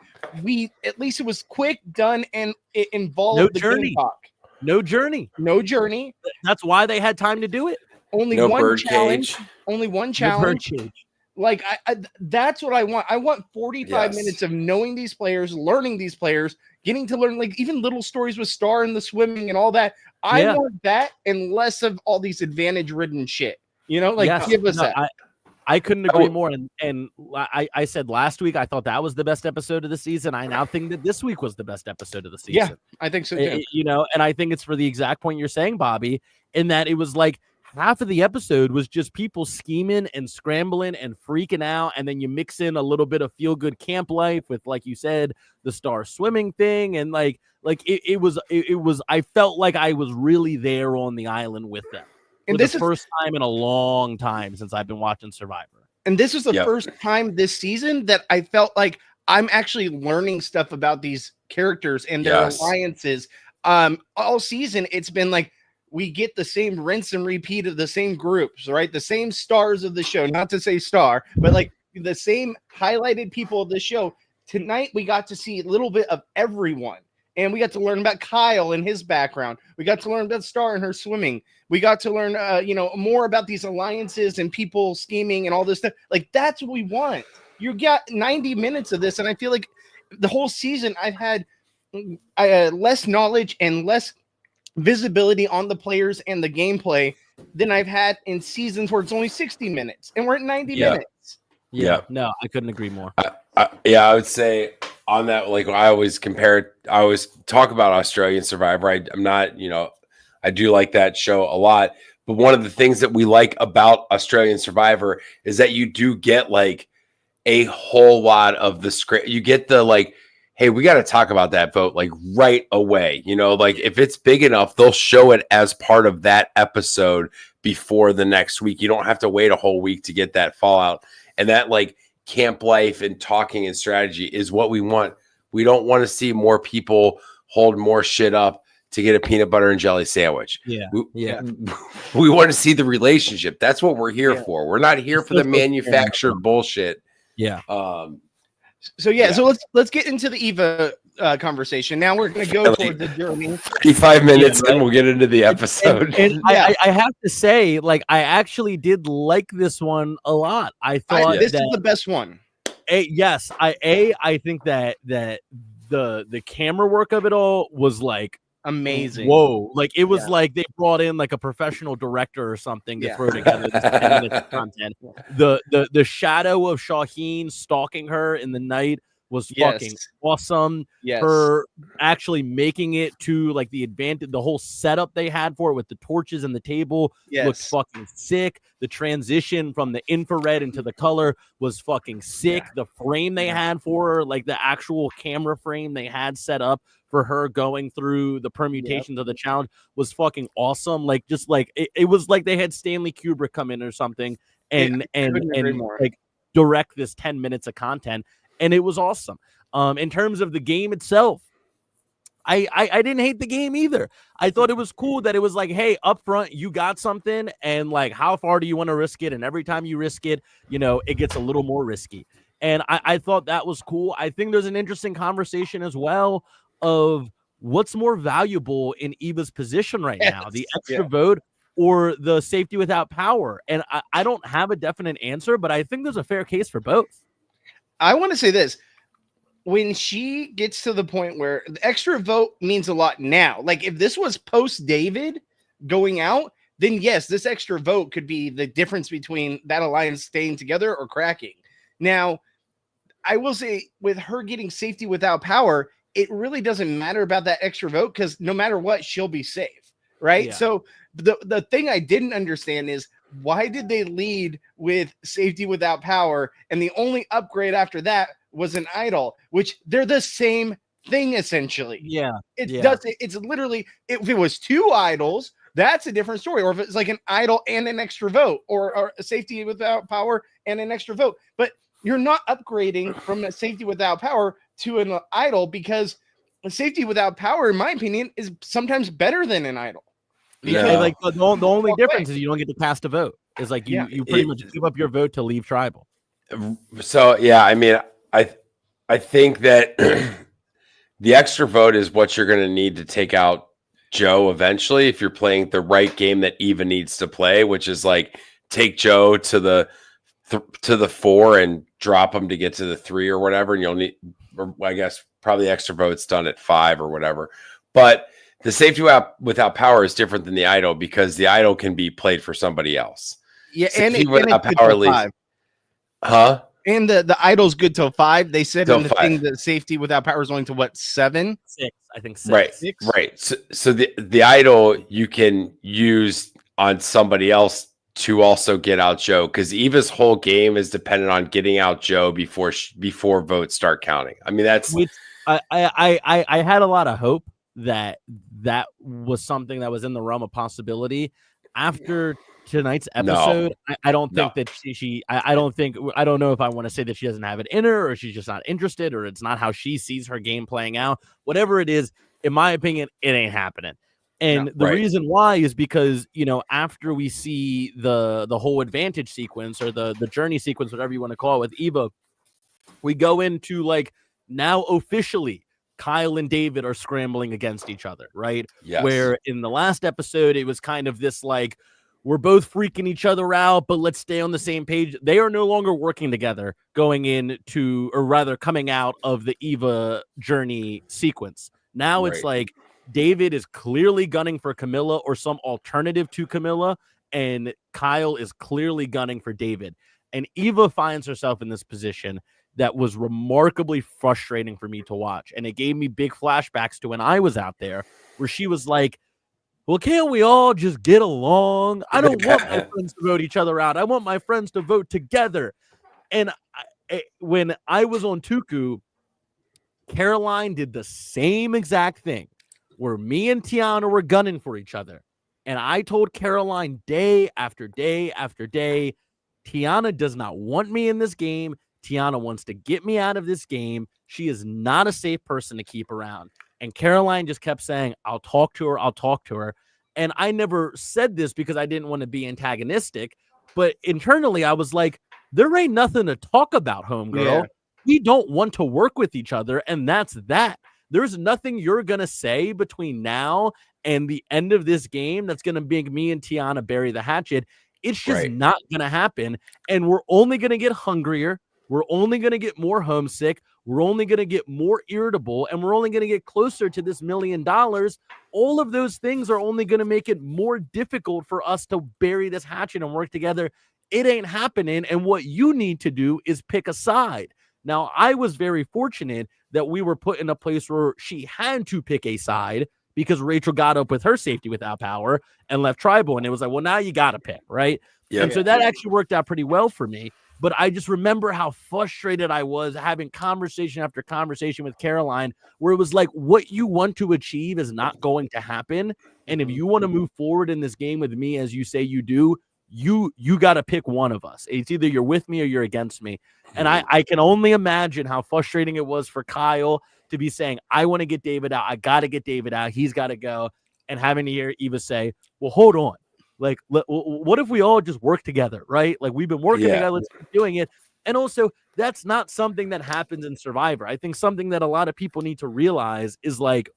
at least it was quick, done, and it involved the game talk. No journey. That's why they had time to do it. Only one challenge. Only one challenge. Like that's what I want. I want 45 minutes of knowing these players, learning these players, getting to learn like even little stories with Star and the swimming and all that. I want that and less of all these advantage-ridden shit. You know, like give us that. I couldn't agree more. And I said last week I thought that was the best episode of the season. I now think that this week was the best episode of the season. Yeah, I think so too. You know, and I think it's for the exact point you're saying, Bobby, in that it was like half of the episode was just people scheming and scrambling and freaking out. And then you mix in a little bit of feel good camp life with, like you said, the Star swimming thing. And like it was, I felt like I was really there on the island with them. And this is the first time in a long time since I've been watching Survivor. And this was the first time this season that I felt like I'm actually learning stuff about these characters and their alliances. All season, it's been like we get the same rinse and repeat of the same groups, right? The same stars of the show, not to say star, but like the same highlighted people of the show. Tonight, we got to see a little bit of everyone. And we got to learn about Kyle and his background. We got to learn about Star and her swimming. We got to learn, more about these alliances and people scheming and all this stuff. Like, that's what we want. You got 90 minutes of this, and I feel like the whole season I've had less knowledge and less visibility on the players and the gameplay than I've had in seasons where it's only 60 minutes, and we're at 90 minutes. Yeah, no, I couldn't agree more. I would say on that, like I always talk about Australian Survivor. I'm not, I do like that show a lot. But one of the things that we like about Australian Survivor is that you do get like a whole lot of the script. You get the like, hey, we got to talk about that vote like right away. Like if it's big enough, they'll show it as part of that episode before the next week. You don't have to wait a whole week to get that fallout. And that like camp life and talking and strategy is what we want. We don't want to see more people hold more shit up to get a peanut butter and jelly sandwich. We want to see the relationship. That's what we're here for. We're not here for the manufactured bullshit. So let's get into the Eva conversation. Now we're going to go towards the journey. 35 minutes and we'll get into the episode. And I have to say, like, I actually did like this one a lot. I thought this is the best one. I think that the camera work of it all was like amazing. Whoa, like it was like they brought in like a professional director or something to throw together this 10 minutes of content. The shadow of Shaheen stalking her in the night was fucking awesome. Her actually making it to like the whole setup they had for it with the torches and the table looked fucking sick. The transition from the infrared into the color was fucking sick. The frame they had for her, like the actual camera frame they had set up for her going through the permutations of the challenge was fucking awesome. Like just like it was like they had Stanley Kubrick come in or something and like direct this 10 minutes of content. And it was awesome. In terms of the game itself, I didn't hate the game either. I thought it was cool that it was like, hey, up front, you got something, and like, how far do you want to risk it? And every time you risk it, it gets a little more risky. And I thought that was cool. I think there's an interesting conversation as well of what's more valuable in Eva's position right now, the extra vote or the safety without power. And I don't have a definite answer, but I think there's a fair case for both. I want to say this. When she gets to the point where the extra vote means a lot now, like if this was post David going out, then yes, this extra vote could be the difference between that alliance staying together or cracking. Now, I will say with her getting safety without power, it really doesn't matter about that extra vote because no matter what, she'll be safe, right? So the thing I didn't understand is why did they lead with safety without power and the only upgrade after that was an idol, which they're the same thing essentially. It's literally, if it was two idols, that's a different story. Or if it's like an idol and an extra vote or a safety without power and an extra vote, but you're not upgrading from a safety without power to an idol because a safety without power, in my opinion, is sometimes better than an idol. Because like the only difference is you don't get to cast a vote. It's like you pretty much give up your vote to leave tribal. So I mean, I think that the extra vote is what you're going to need to take out Joe eventually if you're playing the right game that Eva needs to play, which is like take Joe to the 4 and drop him to get to the 3 or whatever, and you'll need, or I guess probably extra votes done at 5 or whatever. But the safety without power is different than the idol because the idol can be played for somebody else. Yeah, safety without power leaves. Huh? And the idol's good till 5. They said in the thing that safety without power is only to what, 7? 6, I think 6. Right. So the idol you can use on somebody else to also get out Joe because Eva's whole game is dependent on getting out Joe before votes start counting. I mean, that's I had a lot of hope that was something that was in the realm of possibility after tonight's No. episode, I don't No. think that I don't know if I want to say that she doesn't have it in her, or she's just not interested, or it's not how she sees her game playing out. Whatever it is, in my opinion, it ain't happening. And the reason why is because, after we see the whole advantage sequence, or the journey sequence, whatever you want to call it, with Eva, we go into like, now officially Kyle and David are scrambling against each other, right? Yes. Where in the last episode, it was kind of this like, we're both freaking each other out, but let's stay on the same page. They are no longer working together coming out of the Eva journey sequence. Now it's like David is clearly gunning for Camilla or some alternative to Camilla, and Kyle is clearly gunning for David. And Eva finds herself in this position that was remarkably frustrating for me to watch. And it gave me big flashbacks to when I was out there, where she was like, well, can't we all just get along? I don't want my friends to vote each other out. I want my friends to vote together. And when I was on Tuku, Caroline did the same exact thing, where me and Tiana were gunning for each other. And I told Caroline day after day after day, Tiana does not want me in this game. Tiana wants to get me out of this game. She is not a safe person to keep around. And Caroline just kept saying, I'll talk to her. I'll talk to her. And I never said this because I didn't want to be antagonistic. But internally, I was like, there ain't nothing to talk about, homegirl. Yeah. We don't want to work with each other. And that's that. There's nothing you're going to say between now and the end of this game that's going to make me and Tiana bury the hatchet. It's just not going to happen. And we're only going to get hungrier. We're only going to get more homesick. We're only going to get more irritable, and we're only going to get closer to this $1 million. All of those things are only going to make it more difficult for us to bury this hatchet and work together. It ain't happening. And what you need to do is pick a side. Now, I was very fortunate that we were put in a place where she had to pick a side, because Rachel got up with her safety without power and left tribal. And it was like, well, now you got to pick, right? Yeah. And so that actually worked out pretty well for me. But I just remember how frustrated I was having conversation after conversation with Caroline, where it was like, what you want to achieve is not going to happen. And if you want to move forward in this game with me, as you say you do, you got to pick one of us. It's either you're with me or you're against me. And I can only imagine how frustrating it was for Kyle to be saying, I want to get David out. I got to get David out. He's got to go. And having to hear Eva say, well, hold on. Like, what if we all just work together, right? Like, we've been working together, let's keep doing it. And also, that's not something that happens in Survivor. I think something that a lot of people need to realize is, like,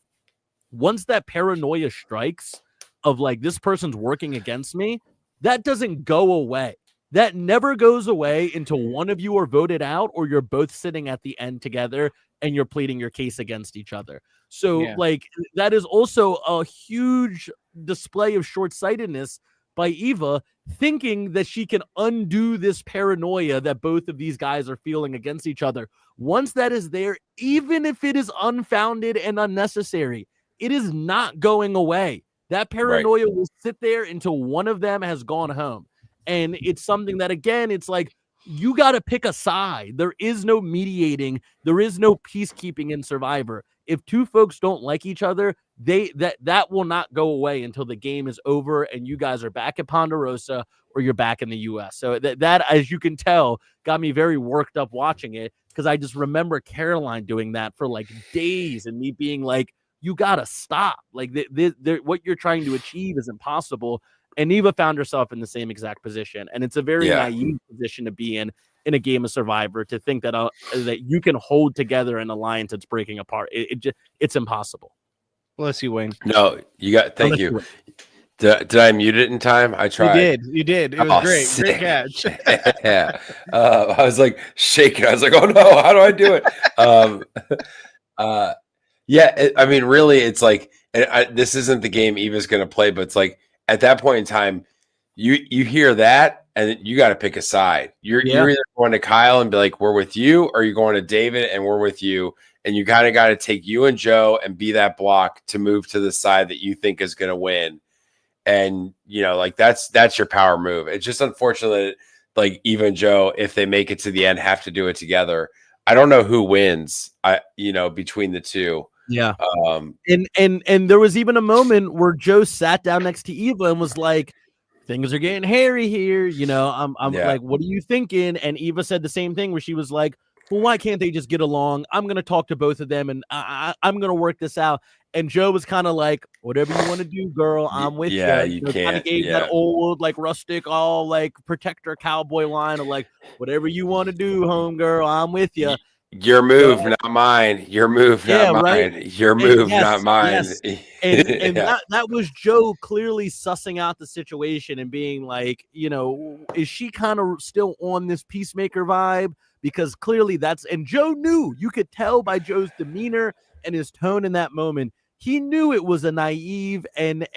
once that paranoia strikes of, like, this person's working against me, that doesn't go away. That never goes away until one of you are voted out, or you're both sitting at the end together and you're pleading your case against each other. So, like, that is also a huge display of short-sightedness by Eva, thinking that she can undo this paranoia that both of these guys are feeling against each other. Once that is there, even if it is unfounded and unnecessary, it is not going away. That paranoia will sit there until one of them has gone home. And it's something that, again, it's like, you got to pick a side. There is no mediating. There is no peacekeeping in Survivor. If two folks don't like each other, that will not go away until the game is over and you guys are back at Ponderosa or you're back in the U.S. So that, as you can tell, got me very worked up watching it, because I just remember Caroline doing that for like days and me being like, you got to stop. Like, what you're trying to achieve is impossible. And Eva found herself in the same exact position. And it's a very naive position to be in a game of Survivor, to think that that you can hold together an alliance that's breaking apart. It's impossible. Bless you, Wayne. No, you got. Thank you. Did I mute it in time? I tried. You did. It was great. Sick. Great catch. Yeah. I was like shaking. I was like, oh no, how do I do it? I mean, really, it's like, this isn't the game Eva's going to play, but it's like, at that point in time, you hear that, and you got to pick a side. You're either going to Kyle and be like, we're with you, or you're going to David and we're with you. And you kind of got to take you and Joe and be that block to move to the side that you think is going to win. And, like, that's your power move. It's just unfortunate that, like, Eva and Joe, if they make it to the end, have to do it together. I don't know who wins, between the two. Yeah. And there was even a moment where Joe sat down next to Eva and was like, things are getting hairy here. You know, I'm Yeah. like, what are you thinking? And Eva said the same thing where she was like, well, why can't they just get along? I'm going to talk to both of them and I'm going to work this out. And Joe was kind of like, whatever you want to do, girl, I'm with you. You Kind of can't. gave that old, like, rustic, all like protector cowboy line of like, whatever you want to do, home girl, I'm with you. Your move, not mine. Your move, not mine. Right? Your move, not mine. Yes. And that was Joe clearly sussing out the situation and being like, you know, is she kind of still on this peacemaker vibe? Because clearly and Joe knew, you could tell by Joe's demeanor and his tone in that moment, he knew it was a naive and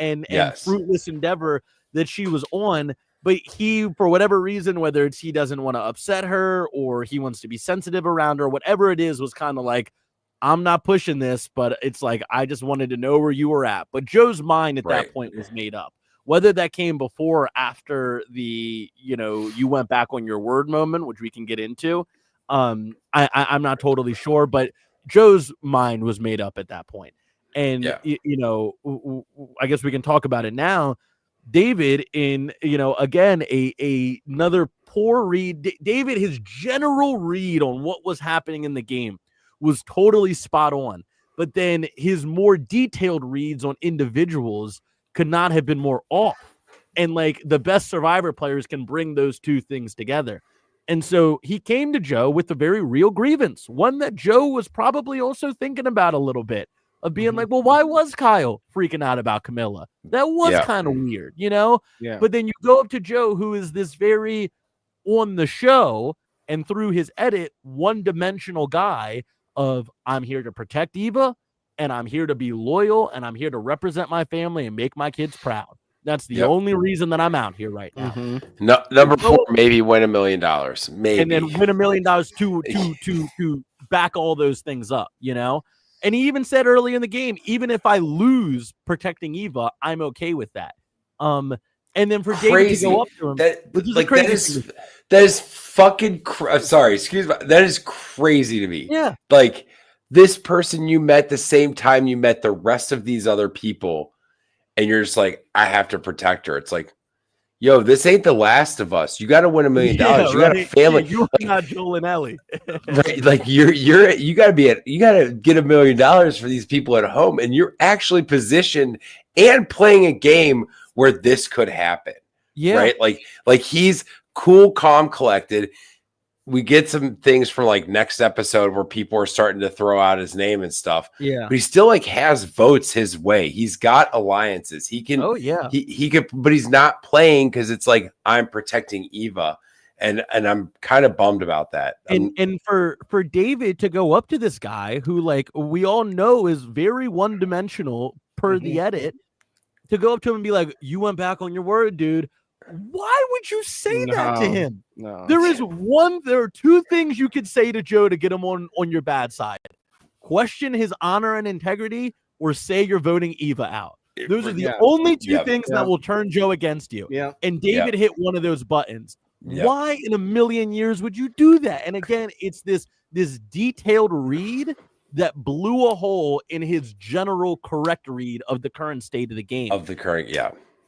fruitless endeavor that she was on. But he, for whatever reason, whether it's he doesn't want to upset her or he wants to be sensitive around her, whatever it is, was kind of like, I'm not pushing this, but it's like, I just wanted to know where you were at. But Joe's mind at that point was made up. Whether that came before or after the, you know, you went back on your word moment, which we can get into, I'm not totally sure, but Joe's mind was made up at that point. And, you know, I guess we can talk about it now. David, in, you know, again, another poor read. David, his general read on what was happening in the game was totally spot on. But then his more detailed reads on individuals could not have been more off. And like the best Survivor players can bring those two things together. And so he came to Joe with a very real grievance, one that Joe was probably also thinking about a little bit. Of being like, well, why was Kyle freaking out about Camilla? That was kind of weird, you know? Yeah. But then you go up to Joe, who is this very on the show and through his edit, one-dimensional guy of, I'm here to protect Eva, and I'm here to be loyal, and I'm here to represent my family and make my kids proud. That's the only reason that I'm out here right now. No, number 4, maybe win $1 million. Maybe. And then win $1 million to back all those things up, you know? And he even said early in the game, even if I lose protecting Eva, I'm okay with that. And then for David to go up to him, that is fucking. Sorry, excuse me. That is crazy to me. Yeah, like this person you met the same time you met the rest of these other people, and you're just like, I have to protect her. It's like, yo, this ain't The Last of Us. You got to win $1 million. You got a family. You're not Joel and Ellie. Right? Like you got to get $1 million for these people at home, and you're actually positioned and playing a game where this could happen. Yeah. Right. Like he's cool, calm, collected. We get some things from like next episode where people are starting to throw out his name and stuff. Yeah. But he still like has votes his way. He's got alliances. He can, he could, but he's not playing because it's like, I'm protecting Eva. And I'm kind of bummed about that. And for David to go up to this guy who, like, we all know is very one-dimensional per the edit, to go up to him and be like, you went back on your word, dude. Why would you say that to him? No. There are two things you could say to Joe to get him on your bad side. Question his honor and integrity, or say you're voting Eva out. Those are the only two things that will turn Joe against you. Yeah. And David hit one of those buttons. Why in a million years would you do that? And again, it's this detailed read that blew a hole in his general correct read of the current state of the game.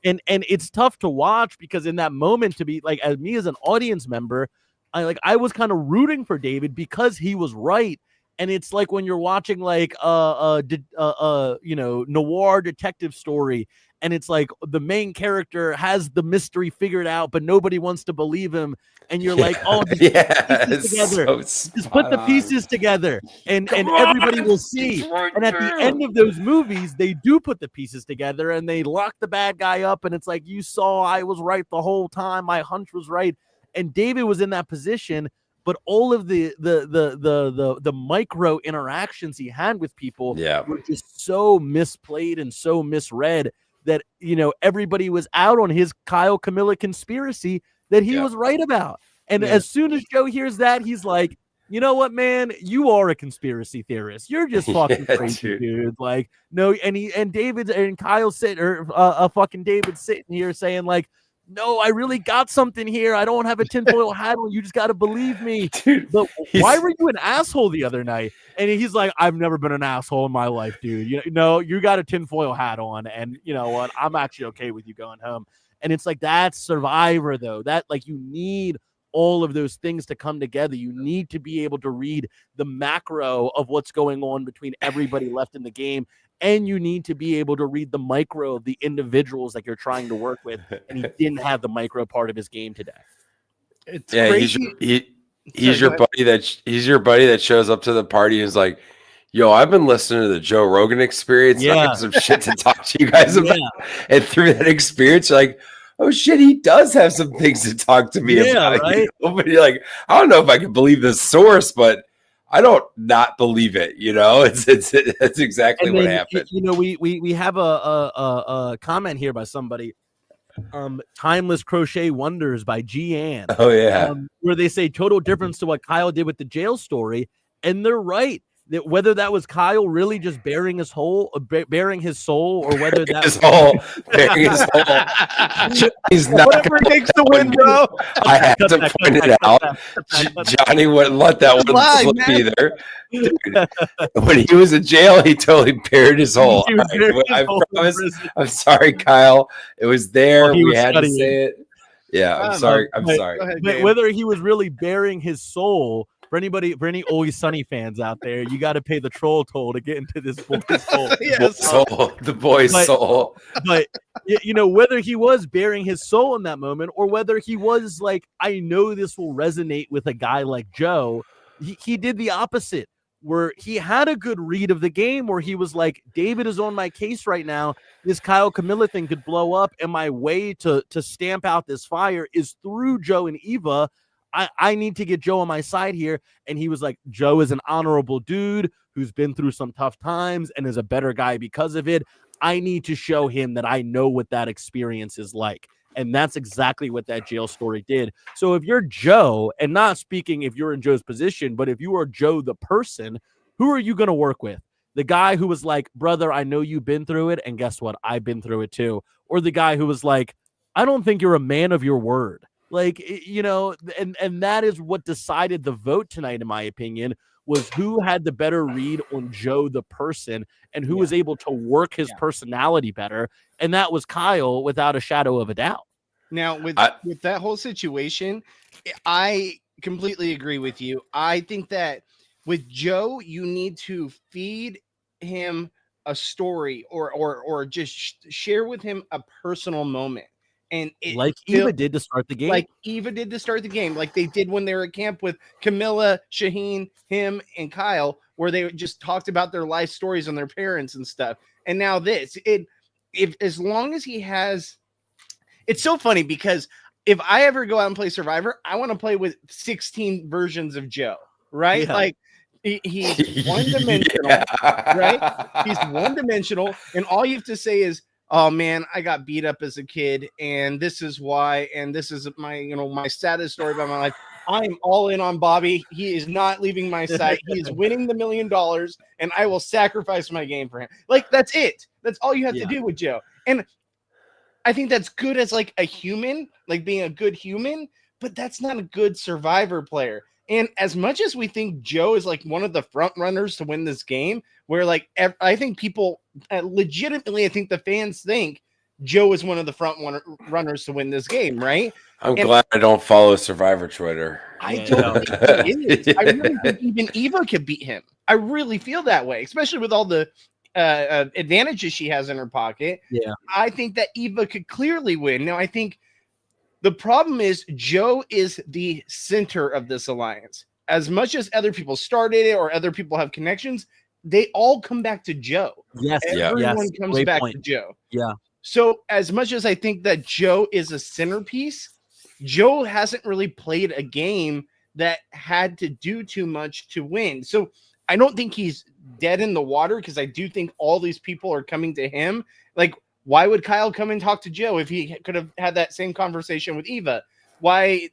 And it's tough to watch because in that moment, to be like, as me as an audience member, I was kind of rooting for David because he was right. And it's like when you're watching like noir detective story, and it's like the main character has the mystery figured out, but nobody wants to believe him. And you're like, oh, just put the pieces together, and everybody will see. And at the end of those movies, they do put the pieces together and they lock the bad guy up. And it's like, you saw I was right the whole time. My hunch was right. And David was in that position. But all of the micro interactions he had with people were just so misplayed and so misread that, you know, everybody was out on his Kyle Camilla conspiracy that he was right about. And as soon as Joe hears that, he's like, you know what, man, you are a conspiracy theorist. You're just fucking crazy, dude. Like, no, and David and Kyle fucking David sitting here saying like, no, I really got something here. I don't have a tinfoil hat on. You just got to believe me. Dude, but why were you an asshole the other night? And he's like, I've never been an asshole in my life, dude. You got a tinfoil hat on. And you know what? I'm actually okay with you going home. And it's like, that's Survivor, though. That, like, you need all of those things to come together. You need to be able to read the macro of what's going on between everybody left in the game. And you need to be able to read the micro of the individuals that you're trying to work with. And he didn't have the micro part of his game today. It's Yeah, crazy. he's your buddy that shows up to the party and is like, yo, I've been listening to the Joe Rogan Experience. And I have some shit to talk to you guys about. And through that experience, you're like, oh shit, he does have some things to talk to me about. Right? You know? But you're like, I don't know if I can believe this source, but I don't not believe it. You know, it's that's exactly what happened. You know, we have a comment here by somebody. Timeless Crochet Wonders by G-Ann. Oh yeah, where they say total difference to what Kyle did with the jail story, and they're right. That whether that was Kyle really just bearing his soul, or whether that his whole, bearing his whole, he's not whatever it takes to win, bro. I had to point it out. Johnny wouldn't let that one slip either. Dude, when he was in jail, he totally bared his hole. I promise. I'm sorry, Kyle. It was there. We had to say it. Yeah, I'm sorry. I'm sorry. But whether he was really bearing his soul. For any Always Sunny fans out there, you got to pay the troll toll to get into this boy's soul. The boy's soul. But you know, whether he was bearing his soul in that moment, or whether he was like, I know this will resonate with a guy like Joe, he did the opposite, where he had a good read of the game, where he was like, David is on my case right now. This Kyle Camilla thing could blow up, and my way to stamp out this fire is through Joe and Eva. I need to get Joe on my side here. And he was like, Joe is an honorable dude who's been through some tough times and is a better guy because of it. I need to show him that I know what that experience is like. And that's exactly what that jail story did. So if you're Joe, and not speaking if you're in Joe's position, but if you are Joe the person, who are you going to work with? The guy who was like, brother, I know you've been through it. And guess what? I've been through it too. Or the guy who was like, I don't think you're a man of your word. Like, you know, and that is what decided the vote tonight, in my opinion, was who had the better read on Joe the person and who was able to work his personality better. And that was Kyle, without a shadow of a doubt. Now, with that whole situation, I completely agree with you. I think that with Joe, you need to feed him a story or just share with him a personal moment. And Eva did to start the game. Like they did when they were at camp with Camilla, Shaheen, him, and Kyle, where they just talked about their life stories and their parents and stuff. And now this, as long as he has, it's so funny because if I ever go out and play Survivor, I want to play with 16 versions of Joe, right? Yeah. Like he's one-dimensional, right? He's one-dimensional, and all you have to say is, oh man, I got beat up as a kid, and this is why, and this is my saddest story about my life. I'm all in on Bobby. He is not leaving my side. He is winning the $1 million, and I will sacrifice my game for him. Like, that's it. That's all you have to do with Joe. And I think that's good as like a human, like being a good human, but that's not a good Survivor player. And as much as we think Joe is like one of the front runners to win this game, where like I think people legitimately, I think the fans think Joe is one of the front runners to win this game, right? I'm glad I don't follow Survivor Twitter. I don't think he is. I really think even Eva could beat him. I really feel that way, especially with all the advantages she has in her pocket. Yeah, I think that Eva could clearly win. Now, I think the problem is Joe is the center of this alliance. As much as other people started it or other people have connections, they all come back to Joe. Yes, everyone comes back to Joe. Yeah. So as much as I think that Joe is a centerpiece, Joe hasn't really played a game that had to do too much to win. So I don't think he's dead in the water, because I do think all these people are coming to him. Like, why would Kyle come and talk to Joe if he could have had that same conversation with Eva? Why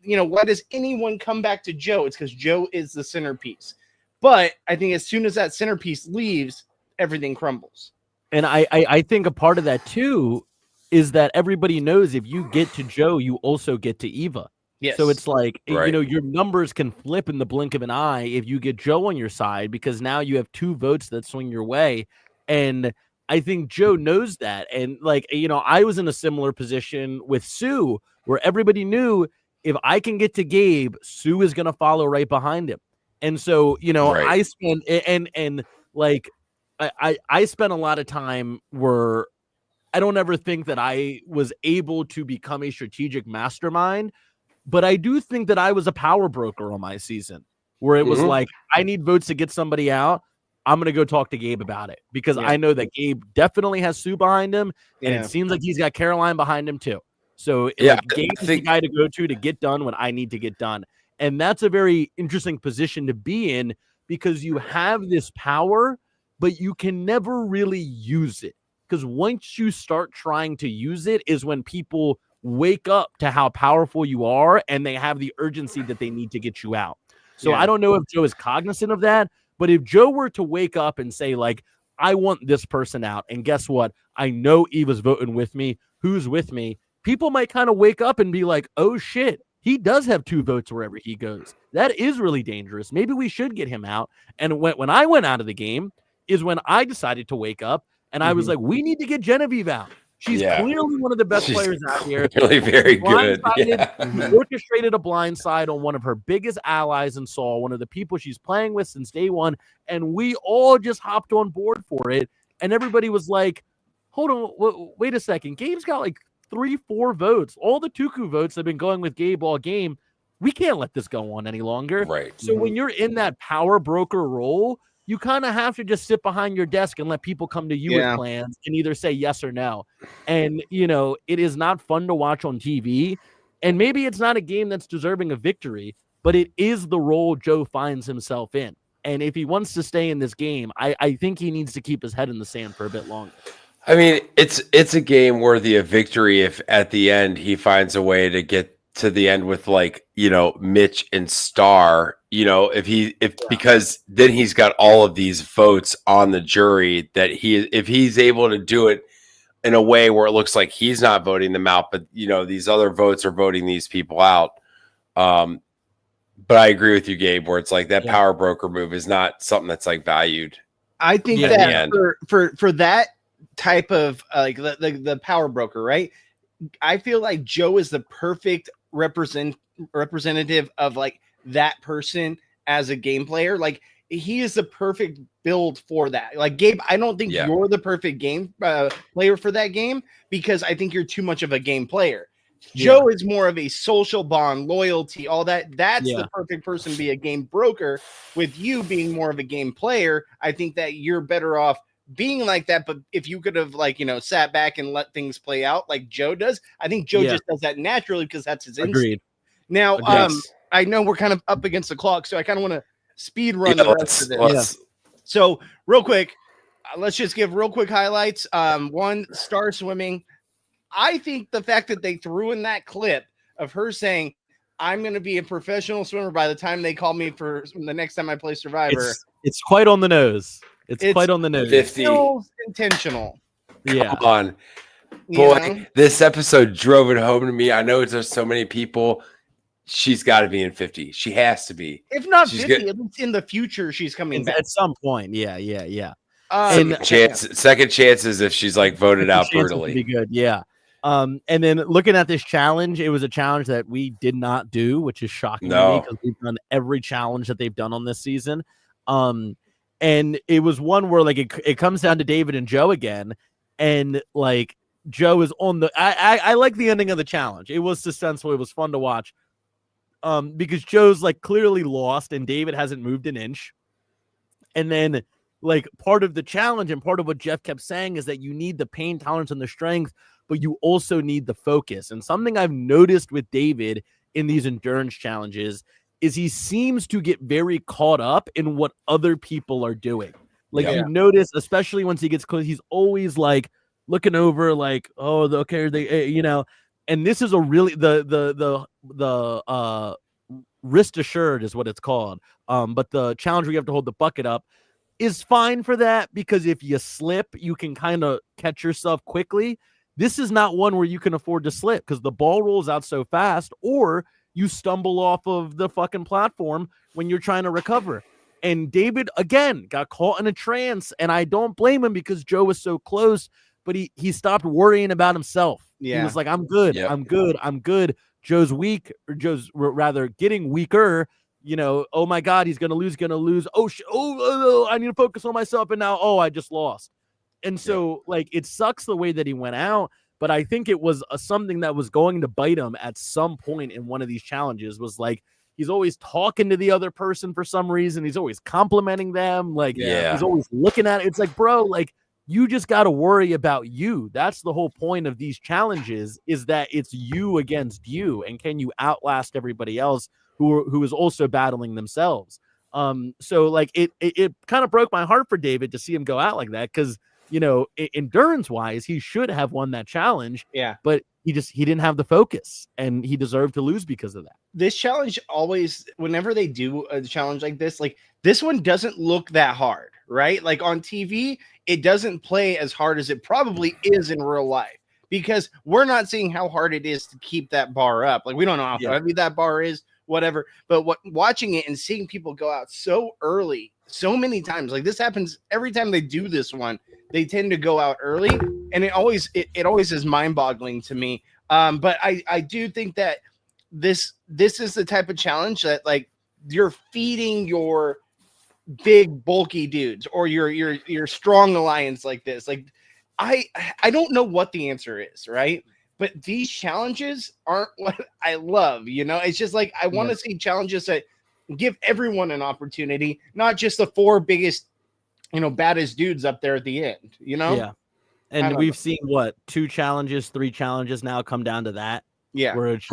does anyone come back to Joe? It's because Joe is the centerpiece. But I think as soon as that centerpiece leaves, everything crumbles. And I think a part of that too is that everybody knows if you get to Joe, you also get to Eva. Yes. So it's like, right. Your numbers can flip in the blink of an eye if you get Joe on your side, because now you have two votes that swing your way. And I think Joe knows that. And like, I was in a similar position with Sue where everybody knew if I can get to Gabe, Sue is going to follow right behind him. And so, Right. I spent and like I spent a lot of time where I don't ever think that I was able to become a strategic mastermind, but I do think that I was a power broker on my season where it was like, I need votes to get somebody out. I'm going to go talk to Gabe about it because I know that Gabe definitely has Sue behind him, and it seems like he's got Caroline behind him too. So Gabe is the guy to go to get done when I need to get done. And that's a very interesting position to be in because you have this power, but you can never really use it. Because once you start trying to use it is when people wake up to how powerful you are and they have the urgency that they need to get you out. So I don't know if Joe is cognizant of that, but if Joe were to wake up and say, like, I want this person out, and guess what? I know Eva's voting with me. Who's with me? People might kind of wake up and be like, oh, shit, he does have 2 votes wherever he goes. That is really dangerous. Maybe we should get him out. And when I went out of the game is when I decided to wake up, and I was like, we need to get Genevieve out. She's clearly one of the best players out here. Really very good. Orchestrated a blindside on one of her biggest allies in Saul, one of the people she's playing with since day one. And we all just hopped on board for it. And everybody was like, hold on, wait a second. Gabe's got like 3-4 votes. All the Tuku votes have been going with Gabe all game. We can't let this go on any longer. Right. So when you're in that power broker role, you kind of have to just sit behind your desk and let people come to you with plans and either say yes or no. And, it is not fun to watch on TV. And maybe it's not a game that's deserving of victory, but it is the role Joe finds himself in. And if he wants to stay in this game, I think he needs to keep his head in the sand for a bit longer. I mean, it's a game worthy of victory if at the end he finds a way to get to the end with Mitch and Star, because then he's got all of these votes on the jury that if he's able to do it in a way where it looks like he's not voting them out, but these other votes are voting these people out. But I agree with you, Gabe, where it's like that power broker move is not something that's like valued. I think that for that type of the power broker, right? I feel like Joe is the perfect representative of like that person as a game player. Like he is the perfect build for that. Like Gabe, I don't think you're the perfect game player for that game because I think you're too much of a game player. Joe is more of a social bond, loyalty, all that. That's the perfect person to be a game broker. With you being more of a game player, I think that you're better off being like that. But if you could have sat back and let things play out like Joe does, I think Joe just does that naturally because that's his instinct. Agreed. Now, I know we're kind of up against the clock, so I kind of want to speed run the rest of this. So real quick, let's just give real quick highlights. 1, Star swimming. I think the fact that they threw in that clip of her saying, I'm going to be a professional swimmer by the time they call me for the next time I play Survivor. It's quite on the nose. It's quite on the nose. 50. It's intentional. Come on. Boy, this episode drove it home to me. I know there's so many people. She's got to be in 50. She has to be. If not 50, at least in the future, she's coming back. At some point. Yeah. Second chances if she's like voted out brutally. Be good. Yeah. And then looking at this challenge, it was a challenge that we did not do, which is shocking to me because we've done every challenge that they've done on this season. And it was one where like it comes down to David and Joe again, and like Joe is on the. I like the ending of the challenge. It was suspenseful. It was fun to watch. Because Joe's like clearly lost and David hasn't moved an inch. And then like part of the challenge and part of what Jeff kept saying is that you need the pain tolerance and the strength, but you also need the focus. And something I've noticed with David in these endurance challenges is he seems to get very caught up in what other people are doing. Like you notice, especially once he gets close, he's always like looking over like, oh, okay, they, and this is a really the wrist assured is what it's called. But the challenge where you have to hold the bucket up is fine for that because if you slip, you can kind of catch yourself quickly. This is not one where you can afford to slip because the ball rolls out so fast or you stumble off of the fucking platform when you're trying to recover. And David, again, got caught in a trance. And I don't blame him because Joe was so close, but he stopped worrying about himself. Yeah. He was like, I'm good. Yep. I'm good. I'm good. Joe's weak, or Joe's rather getting weaker. Oh my God, he's going to lose. Oh, I need to focus on myself. And now, I just lost. And so it sucks the way that he went out. But I think it was something that was going to bite him at some point in one of these challenges. Was like, he's always talking to the other person for some reason. He's always complimenting them. He's always looking at it. It's like, bro, you just got to worry about you. That's the whole point of these challenges, is that it's you against you. And can you outlast everybody else who is also battling themselves? So it kind of broke my heart for David to see him go out like that. Cause endurance wise, he should have won that challenge. Yeah. But he didn't have the focus, and he deserved to lose because of that. This challenge always, whenever they do a challenge like this one doesn't look that hard, right? Like on TV, it doesn't play as hard as it probably is in real life, because we're not seeing how hard it is to keep that bar up. Like, we don't know how heavy that bar is, whatever. But watching it and seeing people go out so early, so many times, like this happens every time they do this one, they tend to go out early, and it always is mind-boggling to me. But I do think that this is the type of challenge that you're feeding your big bulky dudes or your strong alliance like this. I don't know what the answer is, right? But these challenges aren't what I love. It's just I want to see challenges that give everyone an opportunity, not just the 4 biggest, baddest dudes up there at the end. Yeah. And we've seen 2 challenges, 3 challenges now come down to that. Yeah. Where it's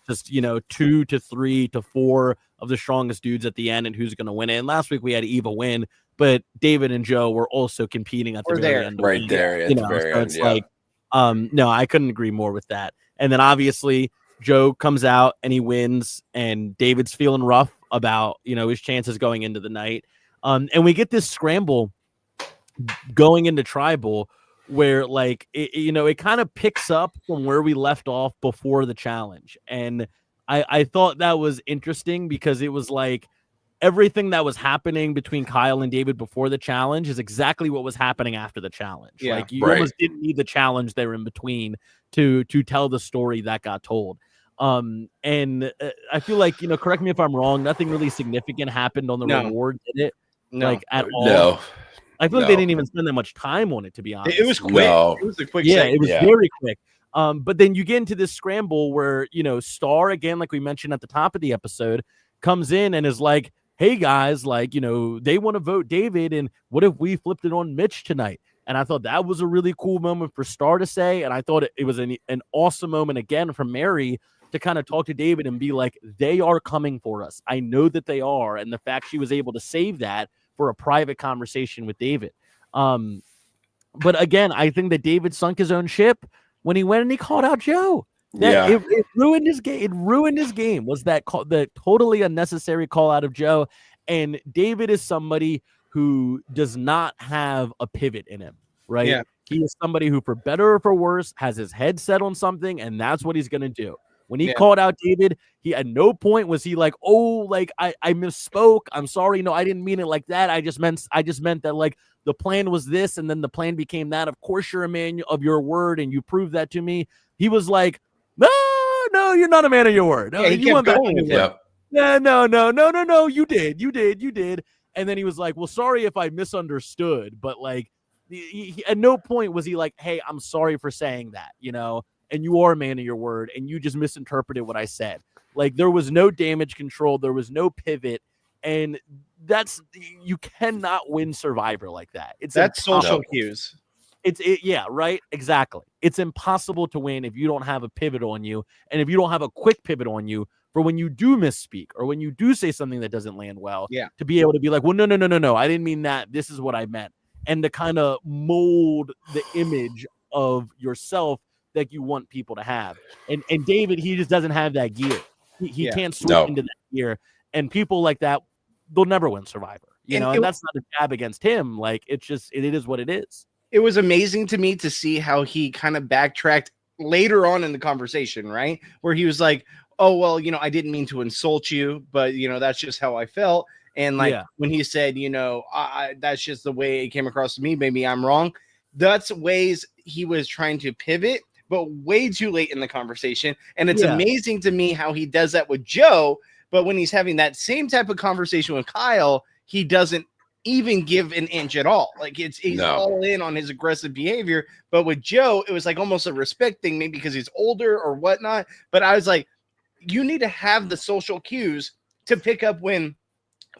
just 2 to 3 to 4 of the strongest dudes at the end, and who's going to win it. And last week we had Eva win, but David and Joe were also competing at the very end. Right there. At the very end. It's no, I couldn't agree more with that. And then obviously Joe comes out and he wins, and David's feeling rough about, his chances going into the night. And we get this scramble going into tribal where it kind of picks up from where we left off before the challenge. And I thought that was interesting, because it was everything that was happening between Kyle and David before the challenge is exactly what was happening after the challenge. Yeah. You almost didn't need the challenge there in between to tell the story that got told. And I feel correct me if I'm wrong, nothing really significant happened on the reward, did it? At all? No. I feel like they didn't even spend that much time on it, to be honest. It was quick. No. It was a quick segment. segment. It was very quick. But then you get into this scramble where, Star, again, like we mentioned at the top of the episode, comes in and is like, hey guys, they want to vote David, and what if we flipped it on Mitch tonight? And I thought that was a really cool moment for Star to say. And I thought it was an awesome moment again from Mary to kind of talk to David and be like, they are coming for us. I know that they are. And the fact she was able to save that for a private conversation with David. But again, I think that David sunk his own ship when he went and he called out Joe. It ruined his game. It ruined his game. Was that the totally unnecessary call out of Joe? And David is somebody who does not have a pivot in him, right? Yeah. He is somebody who, for better or for worse, has his head set on something, and that's what he's going to do. When he called out David, he at no point was he like, I misspoke. I'm sorry. No, I didn't mean it like that. I just meant that the plan was this, and then the plan became that. Of course, you're a man of your word, and you proved that to me. He was like, no, you're not a man of your word. No, he kept going with it. No, you did. And then he was like, well, sorry if I misunderstood, but he, at no point was he like, hey, I'm sorry for saying that, and you are a man of your word, and you just misinterpreted what I said. There was no damage control, there was no pivot, and you cannot win Survivor like that. That's social cues. Yeah, right, exactly. It's impossible to win if you don't have a pivot on you, and if you don't have a quick pivot on you for when you do misspeak or when you do say something that doesn't land well. Yeah, to be able to be like, well, no, I didn't mean that. This is what I meant, and to kind of mold the image of yourself that you want people to have. And David, he just doesn't have that gear. He can't switch into that gear. And people like that, they'll never win Survivor. And that's not a jab against him. It is what it is. It was amazing to me to see how he kind of backtracked later on in the conversation, right? Where he was like, oh, well, I didn't mean to insult you, but, that's just how I felt. And like when he said, that's just the way it came across to me. Maybe I'm wrong. That's ways he was trying to pivot, but way too late in the conversation. And it's amazing to me how he does that with Joe. But when he's having that same type of conversation with Kyle, he doesn't even give an inch at all. Like he's all in on his aggressive behavior. But with Joe, it was like almost a respect thing, maybe because he's older or whatnot. But I was like, you need to have the social cues to pick up when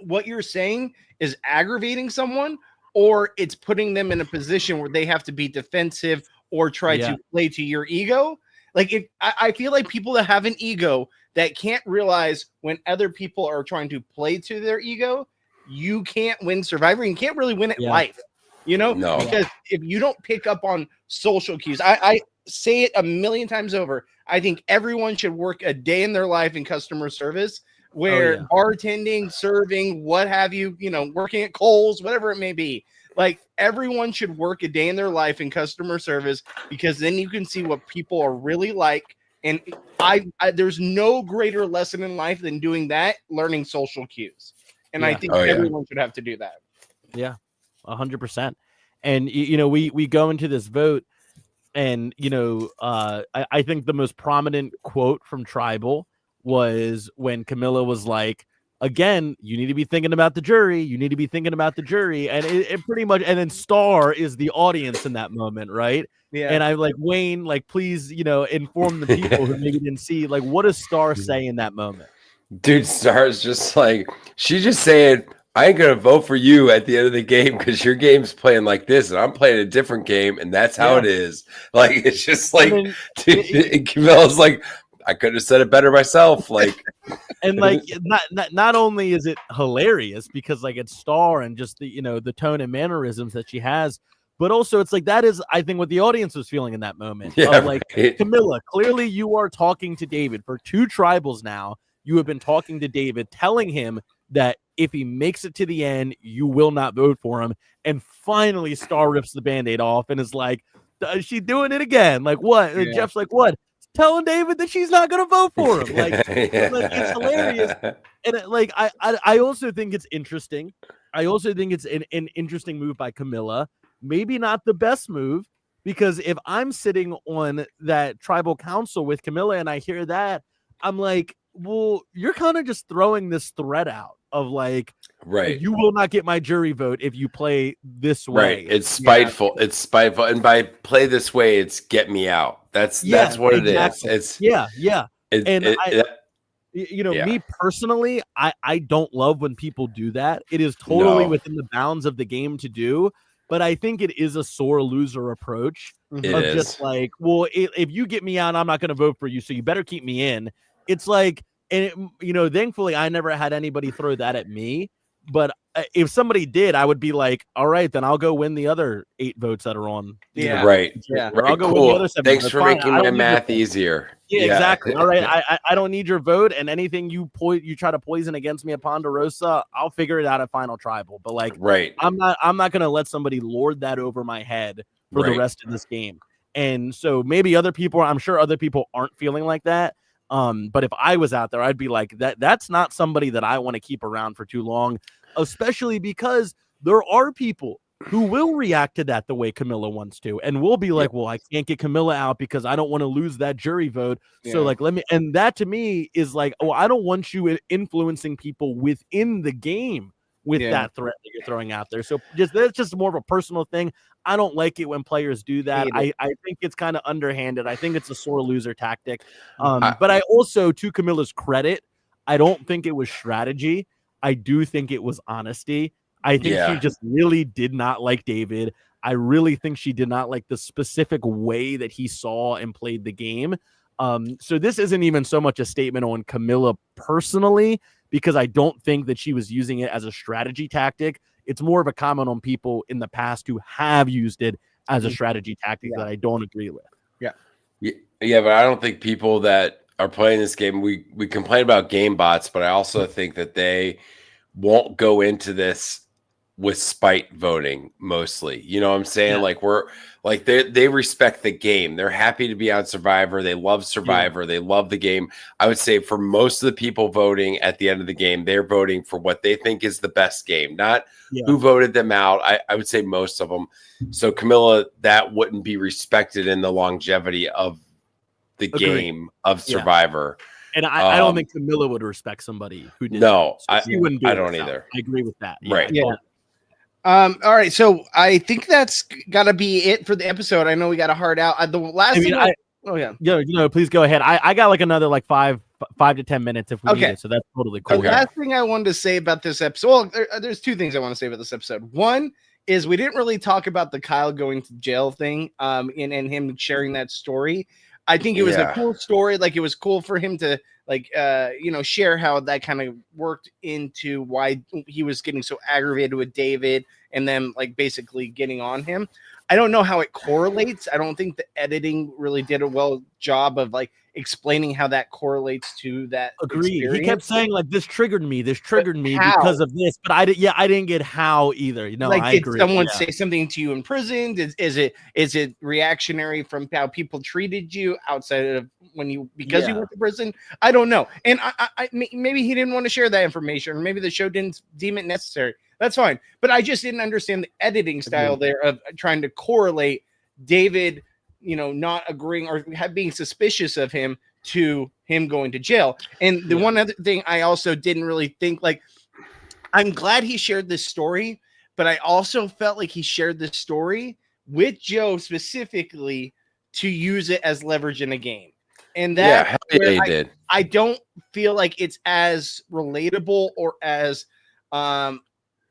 what you're saying is aggravating someone, or it's putting them in a position where they have to be defensive or try to play to your ego. Like I feel like people that have an ego that can't realize when other people are trying to play to their ego, you can't win Survivor. You can't really win at life, because if you don't pick up on social cues, I say it a million times over. I think everyone should work a day in their life in customer service, where bartending, serving, what have you, working at Kohl's, whatever it may be. Like everyone should work a day in their life in customer service, because then you can see what people are really like. And I there's no greater lesson in life than doing that, learning social cues. And I think everyone should have to do that. Yeah, 100%. And, we go into this vote, and, I think the most prominent quote from Tribal was when Camilla was like, again, you need to be thinking about the jury. You need to be thinking about the jury. And it pretty much, and then Star is the audience in that moment, right? Yeah. And I'm like, Wayne, like, please, inform the people who maybe didn't see, like, what does Star say in that moment? Dude, Star's just like, she's just saying, I ain't gonna vote for you at the end of the game because your game's playing like this, and I'm playing a different game, and that's how it is. Like, it's just like, dude, Camilla's like, I could have said it better myself. Like, and like, not only is it hilarious because like it's Star and just the the tone and mannerisms that she has, but also it's like that is, I think, what the audience was feeling in that moment. Camilla, clearly you are talking to David for 2 tribals now. You have been talking to David, telling him that if he makes it to the end, you will not vote for him. And finally, Star rips the Band-Aid off and is like, is she doing it again? Like, what? And Jeff's like, what? Telling David that she's not going to vote for him. Like, it's hilarious. And I also think it's interesting. I also think it's an interesting move by Camilla. Maybe not the best move, because if I'm sitting on that tribal council with Camilla and I hear that, I'm like, well, you're kind of just throwing this threat out of like, you will not get my jury vote if you play this way. Right. It's spiteful. It's spiteful. And by play this way, it's get me out. That's what it is. It's me personally, I don't love when people do that. It is totally within the bounds of the game to do, but I think it is a sore loser approach just like, well, if you get me out, I'm not going to vote for you, so you better keep me in. It's like, and thankfully I never had anybody throw that at me, but if somebody did, I would be like, all right, then I'll go win the other 8 votes that are on. Yeah. Right. Yeah. Right. I'll go win the other 7. Thanks for making my math easier. Yeah, exactly. All right. I don't need your vote, and anything you try to poison against me at Ponderosa, I'll figure it out at Final Tribal. But like, I'm not going to let somebody lord that over my head for the rest of this game. And so maybe I'm sure other people aren't feeling like that. But if I was out there, I'd be like, that's not somebody that I want to keep around for too long, especially because there are people who will react to that the way Camilla wants to, and will be like, well, I can't get Camilla out because I don't want to lose that jury vote. So like, and that to me is like, oh, I don't want you influencing people within the game with that threat that you're throwing out there. So that's just more of a personal thing. I don't like it when players do that. I think it's kind of underhanded. I think it's a sore loser tactic. But I also, to Camilla's credit, I don't think it was strategy. I do think it was honesty. I think she just really did not like David. I really think she did not like the specific way that he saw and played the game. So this isn't even so much a statement on Camilla personally, because I don't think that she was using it as a strategy tactic. It's more of a comment on people in the past who have used it as a strategy tactic that I don't agree with. Yeah, but I don't think people that are playing this game, we complain about game bots, but I also think that they won't go into this with spite voting mostly. You know what I'm saying? Yeah. Like we're like they respect the game. They're happy to be on Survivor. They love Survivor. They love the game. I would say for most of the people voting at the end of the game, they're voting for what they think is the best game, not who voted them out. I would say most of them. So Camilla, that wouldn't be respected in the longevity of the game of Survivor. And I don't think Camilla would respect somebody who did. No, she wouldn't do I it don't herself. either. I agree with that. Right. Yeah. All right, so I think that's gotta be it for the episode. I know we got a hard out. The last thing please go ahead. I got like another like 5 to 10 minutes if we need it, so that's totally cool. The last thing I wanted to say about this episode, well, there's two things I want to say about this episode. One is we didn't really talk about the Kyle going to jail thing, and him sharing that story. I think it was a cool story. Like it was cool for him to share how that kind of worked into why he was getting so aggravated with David and then like basically getting on him. I don't know how it correlates. I don't think the editing really did a well job of like explaining how that correlates to that. Agreed. Experience. He kept saying like this triggered me because of this, but I didn't get how either. You know, like I did agree. Someone say something to you in prison? Is it reactionary from how people treated you outside of when you you went to prison? I don't know. And I maybe he didn't want to share that information, or maybe the show didn't deem it necessary. That's fine. But I just didn't understand the editing style there of trying to correlate David, not agreeing or being suspicious of him to him going to jail. And the one other thing I also didn't really think, like, I'm glad he shared this story, but I also felt like he shared this story with Joe specifically to use it as leverage in a game. And that he did. I don't feel like it's as relatable or as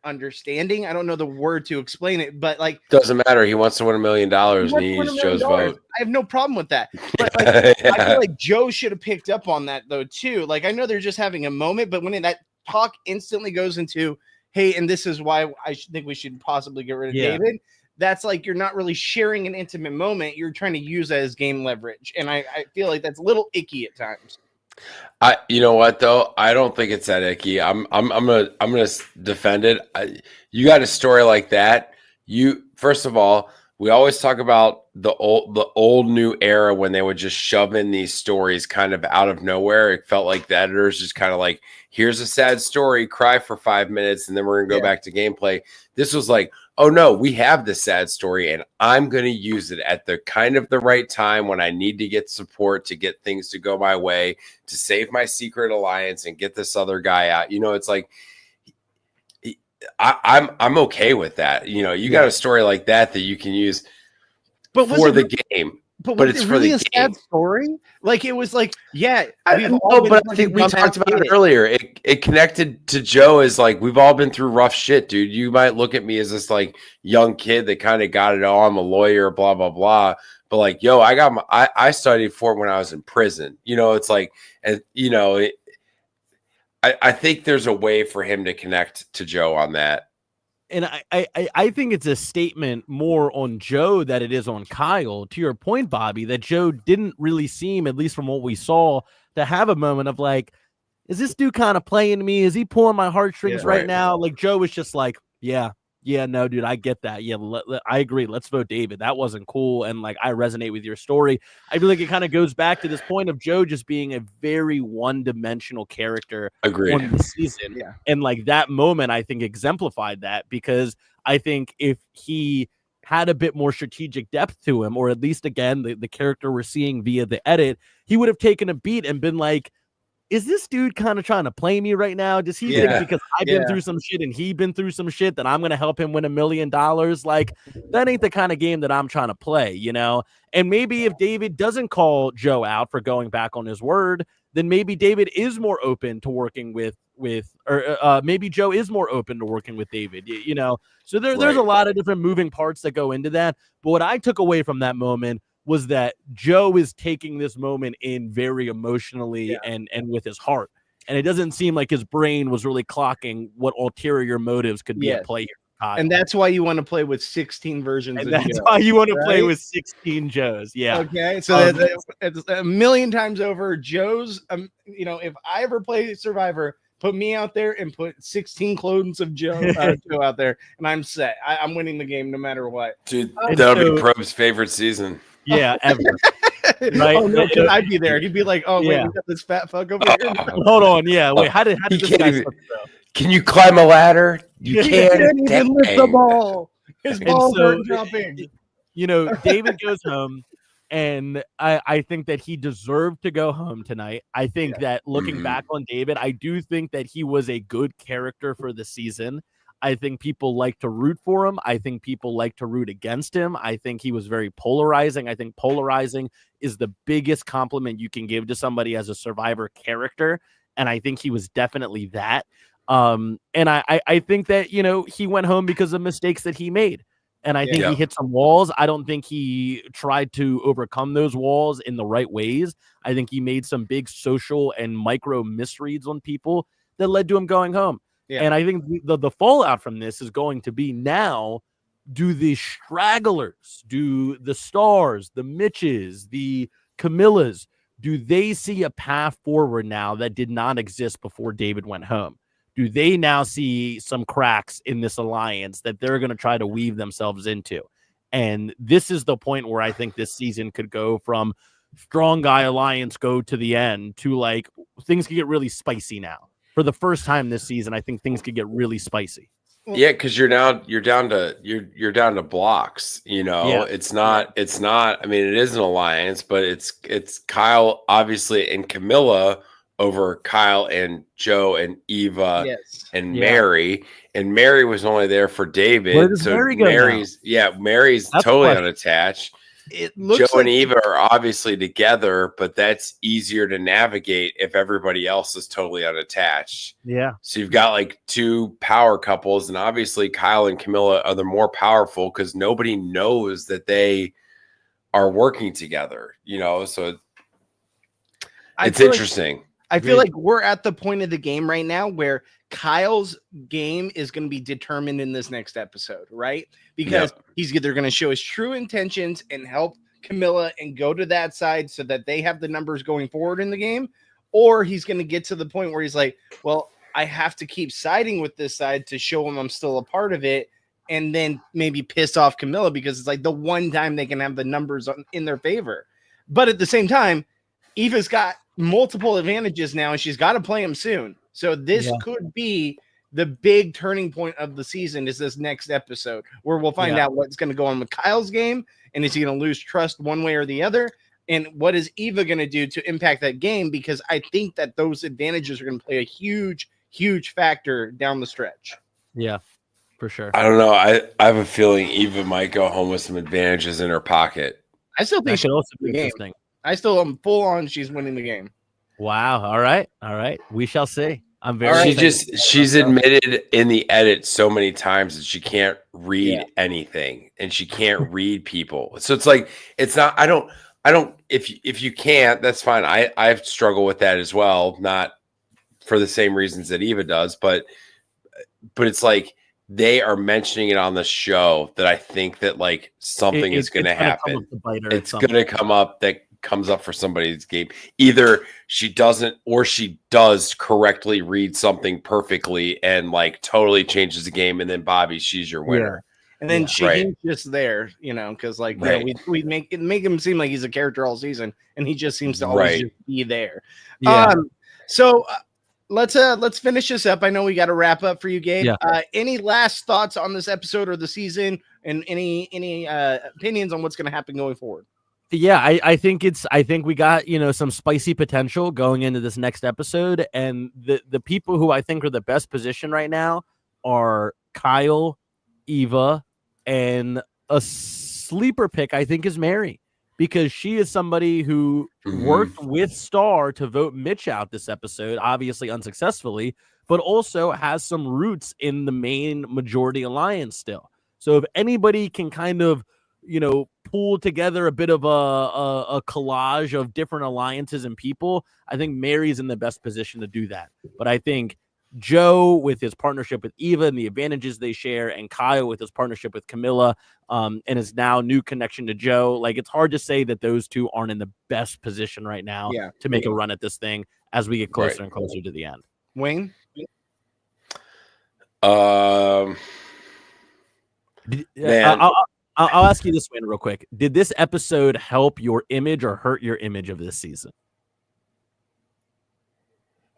understanding. I don't know the word to explain it, but like doesn't matter. He wants to win $1 million and he needs Joe's vote. I have no problem with that. But like, I feel like Joe should have picked up on that though too. Like I know they're just having a moment, but when that talk instantly goes into, hey, and this is why I think we should possibly get rid of David. That's like you're not really sharing an intimate moment. You're trying to use that as game leverage, and I feel like that's a little icky at times. You know what though? I don't think it's that icky. I'm gonna defend it. You got a story like that. First of all, we always talk about the old new era when they would just shove in these stories kind of out of nowhere. It felt like the editors just kind of like, here's a sad story, cry for 5 minutes, and then we're gonna go back to gameplay. This was like, oh no, we have the sad story, and I'm gonna use it at the kind of the right time when I need to get support to get things to go my way, to save my secret alliance and get this other guy out. It's like I'm okay with that. You got a story like that you can use for the game. But it's really a sad story. Like it was like, but I think we talked about it earlier. It connected to Joe as like, we've all been through rough shit, dude. You might look at me as this like young kid that kind of got it all. I'm a lawyer, blah, blah, blah. But like, yo, I studied for it when I was in prison. It's like, and I think there's a way for him to connect to Joe on that. And I think it's a statement more on Joe that it is on Kyle. To your point, Bobby, that Joe didn't really seem, at least from what we saw, to have a moment of like, is this dude kind of playing me? Is he pulling my heartstrings right now? Like Joe was just like, yeah, no, dude, I get that. Yeah, I agree. Let's vote David. That wasn't cool. And like, I resonate with your story. I feel like it kind of goes back to this point of Joe just being a very one-dimensional character on the season. Yeah. And like that moment, I think exemplified that, because I think if he had a bit more strategic depth to him, or at least again, the character we're seeing via the edit, he would have taken a beat and been like, is this dude kind of trying to play me right now? Does he think because I've been through some shit and he been through some shit that I'm going to help him win $1 million? Like, that ain't the kind of game that I'm trying to play, And maybe if David doesn't call Joe out for going back on his word, then maybe David is more open to working with maybe Joe is more open to working with David, So there's a lot of different moving parts that go into that. But what I took away from that moment was that Joe is taking this moment in very emotionally and with his heart. And it doesn't seem like his brain was really clocking what ulterior motives could be at play here. Kyle. And that's why you want to play with 16 versions of that's Joe, why you want to play with 16 Joes. Yeah. Okay. So it's a million times over. Joe's, if I ever play Survivor, Put me out there and put 16 clones of Joe out there, and I'm set. I'm winning the game no matter what. Dude, that'll be Probe's favorite season. Yeah, ever. Right? Oh no, because I'd be there. He'd be like, "Oh wait, we got this fat fuck over here." Hold on, yeah. Wait, how did this guy even, can you climb a ladder? You can't even lift the ball. His balls aren't dropping. You know, David goes home, and I think that he deserved to go home tonight. I think that looking back on David, I do think that he was a good character for the season. I think people like to root for him. I think people like to root against him. I think he was very polarizing. I think polarizing is the biggest compliment you can give to somebody as a Survivor character. And I think he was definitely that. And I think that, you know, he went home because of mistakes that he made. And I think he hit some walls. I don't think he tried to overcome those walls in the right ways. I think he made some big social and micro misreads on people that led to him going home. Yeah. And I think the fallout from this is going to be now, do the stragglers, do the Stars, the Mitches, the Camillas, do they see a path forward now that did not exist before David went home? Do they now see some cracks in this alliance that they're going to try to weave themselves into? And this is the point where I think this season could go from strong guy alliance go to the end to like things could get really spicy now. For the first time this season, I think things could get really spicy. Yeah, because you're down to blocks. You know, it's not. I mean, it is an alliance, but it's Kyle obviously and Camilla over Kyle and Joe and Eva and Mary. And Mary was only there for David. So Mary's that's totally unattached. It looks Joe and Eva are obviously together, but that's easier to navigate if everybody else is totally unattached. Yeah. So you've got like two power couples, and obviously Kyle and Camilla are the more powerful because nobody knows that they are working together, you know? So it's interesting. I feel like we're at the point of the game right now where Kyle's game is going to be determined in this next episode, right? Because he's either going to show his true intentions and help Camilla and go to that side so that they have the numbers going forward in the game, or he's going to get to the point where he's like, well, I have to keep siding with this side to show him I'm still a part of it, and then maybe piss off Camilla because it's like the one time they can have the numbers in their favor. But at the same time, Eva's got multiple advantages now, and she's got to play them soon. So this could be the big turning point of the season is this next episode where we'll find out what's going to go on with Kyle's game, and is he going to lose trust one way or the other? And what is Eva going to do to impact that game? Because I think that those advantages are going to play a huge, huge factor down the stretch. Yeah, for sure. I don't know. I have a feeling Eva might go home with some advantages in her pocket. I still think she'll also be interesting. I still am full on. She's winning the game. Wow. All right. We shall see. I'm very. She's admitted in the edit so many times that she can't read anything and she can't read people. So it's like it's not. I don't. If you can't, that's fine. I've struggled with that as well. Not for the same reasons that Eva does, but it's like they are mentioning it on the show that I think that like something is going to happen. It's going to come up that comes up for somebody's game. Either she doesn't or she does correctly read something perfectly and like totally changes the game. And then Bobby, she's your winner. And then Shaheen's just there, you know, because like you know, we make him seem like he's a character all season, and he just seems to always just be there. Yeah. So let's finish this up. I know we got to wrap up for you, Gabe. Yeah. Any last thoughts on this episode or the season, and any opinions on what's going to happen going forward? Yeah, I think we got, you know, some spicy potential going into this next episode, and the people who I think are the best position right now are Kyle, Eva, and a sleeper pick I think is Mary, because she is somebody who worked with Star to vote Mitch out this episode, obviously unsuccessfully, but also has some roots in the main majority alliance still. So if anybody can kind of, you know, pull together a bit of a collage of different alliances and people, I think Mary's in the best position to do that. But I think Joe, with his partnership with Eva and the advantages they share, and Kyle with his partnership with Camilla, and his now new connection to Joe, like it's hard to say that those two aren't in the best position right now to make a run at this thing as we get closer and closer to the end. Wayne? Um, Man. I'll ask you this one real quick. Did this episode help your image or hurt your image of this season?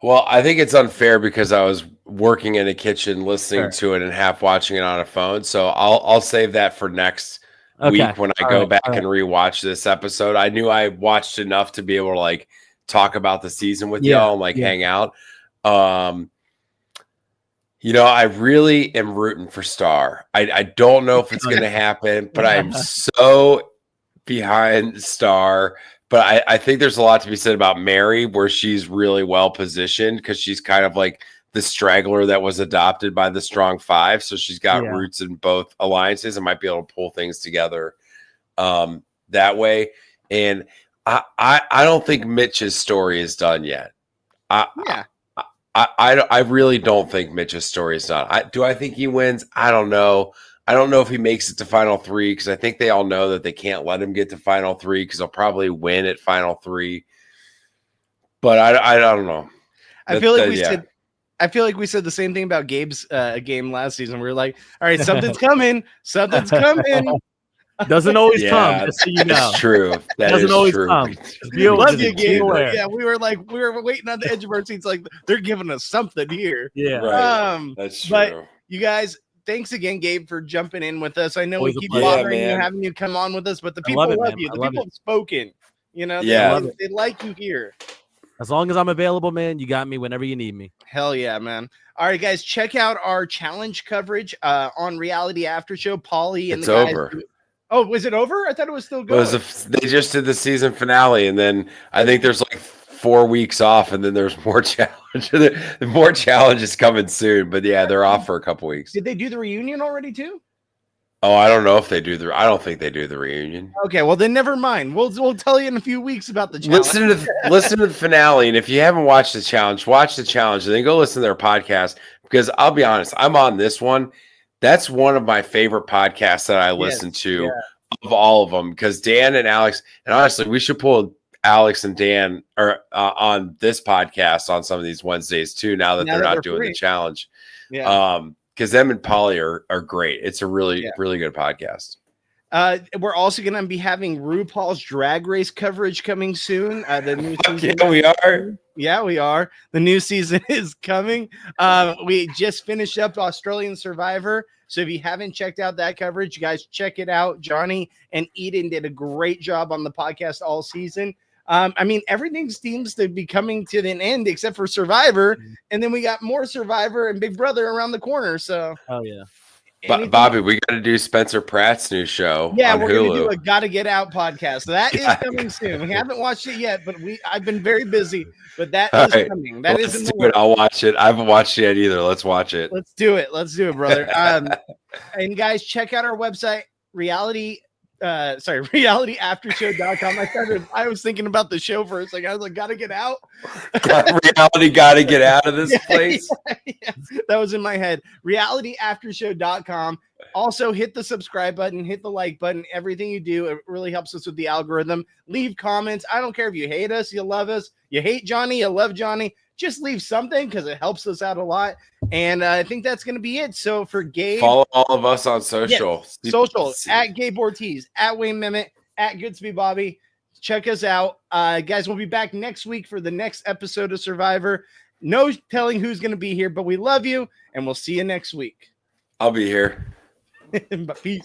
Well, I think it's unfair because I was working in a kitchen listening to it and half watching it on a phone. So I'll save that for next week when I go back and rewatch this episode. I knew I watched enough to be able to like talk about the season with y'all and like hang out. You know, I really am rooting for Star. I don't know if it's going to happen, but I'm so behind Star. But I think there's a lot to be said about Mary, where she's really well positioned because she's kind of like the straggler that was adopted by the Strong Five. So she's got roots in both alliances and might be able to pull things together that way. And I don't think Mitch's story is done yet. I really don't think Mitch's story is done. Do I think he wins? I don't know. I don't know if he makes it to Final Three because I think they all know that they can't let him get to Final Three because he'll probably win at Final Three. But I don't know. I feel like we said the same thing about Gabe's game last season. We were like, all right, something's coming. Something's coming. Doesn't always come, just so you know. That's true. That doesn't always come. Love you, Gabe. Yeah, we were waiting on the edge of our seats, like they're giving us something here. Yeah, right. That's true. But you guys, thanks again, Gabe, for jumping in with us. I know we keep bothering you, having you come on with us, but the people love you. The people have spoken. You know, they like you here. As long as I'm available, man, you got me whenever you need me. Hell yeah, man. All right, guys, check out our challenge coverage on Reality After Show. Paulie and it's the guys. Over. Oh, was it over? I thought it was still going. They just did the season finale, and then I think there's like 4 weeks off, and then there's more challenge. More challenges coming soon, but yeah, they're off for a couple weeks. Did they do the reunion already too? Oh, I don't know if they do I don't think they do the reunion. Okay, well then never mind. We'll tell you in a few weeks about the challenge. Listen to the finale, and if you haven't watched the challenge, watch the challenge, and then go listen to their podcast. Because I'll be honest, I'm on this one. That's one of my favorite podcasts that I listen to of all of them. Because Dan and Alex, and honestly, we should pull Alex and Dan on this podcast on some of these Wednesdays too. Now that they're not doing the challenge, because them and Paulie are great. It's a really good podcast. We're also going to be having RuPaul's Drag Race coverage coming soon. The new season. Yeah, we are. Yeah, we are. The new season is coming. We just finished up Australian Survivor. So if you haven't checked out that coverage, you guys check it out. Johnny and Eden did a great job on the podcast all season. I mean, everything seems to be coming to an end except for Survivor. And then we got more Survivor and Big Brother around the corner. So, oh, yeah. Bobby, we got to do Spencer Pratt's new show. Yeah, we're going to do a Gotta Get Out podcast. So that is coming soon. We haven't watched it yet, but I've been very busy. But that is coming. That is in the works. I'll watch it. I havenft watched it yet either. Let's watch it. Let's do it. Let's do it, brother. And guys, check out our website, realityaftershow.com. I was thinking about the show for a second. I was like, gotta get out. Reality gotta get out of this place. That was in my head. Realityaftershow.com. Also, hit the subscribe button, hit the like button. Everything you do, it really helps us with the algorithm. Leave comments. I don't care if you hate us, you love us, you hate Johnny, you love Johnny. Just leave something because it helps us out a lot. And I think that's going to be it. So for Gabe, follow all of us on social. Social at Gabe Ortis, at Wayne Memmott, at Goodsby Bobby. Check us out. Guys, we'll be back next week for the next episode of Survivor. No telling who's going to be here, but we love you, and we'll see you next week. I'll be here. Peace.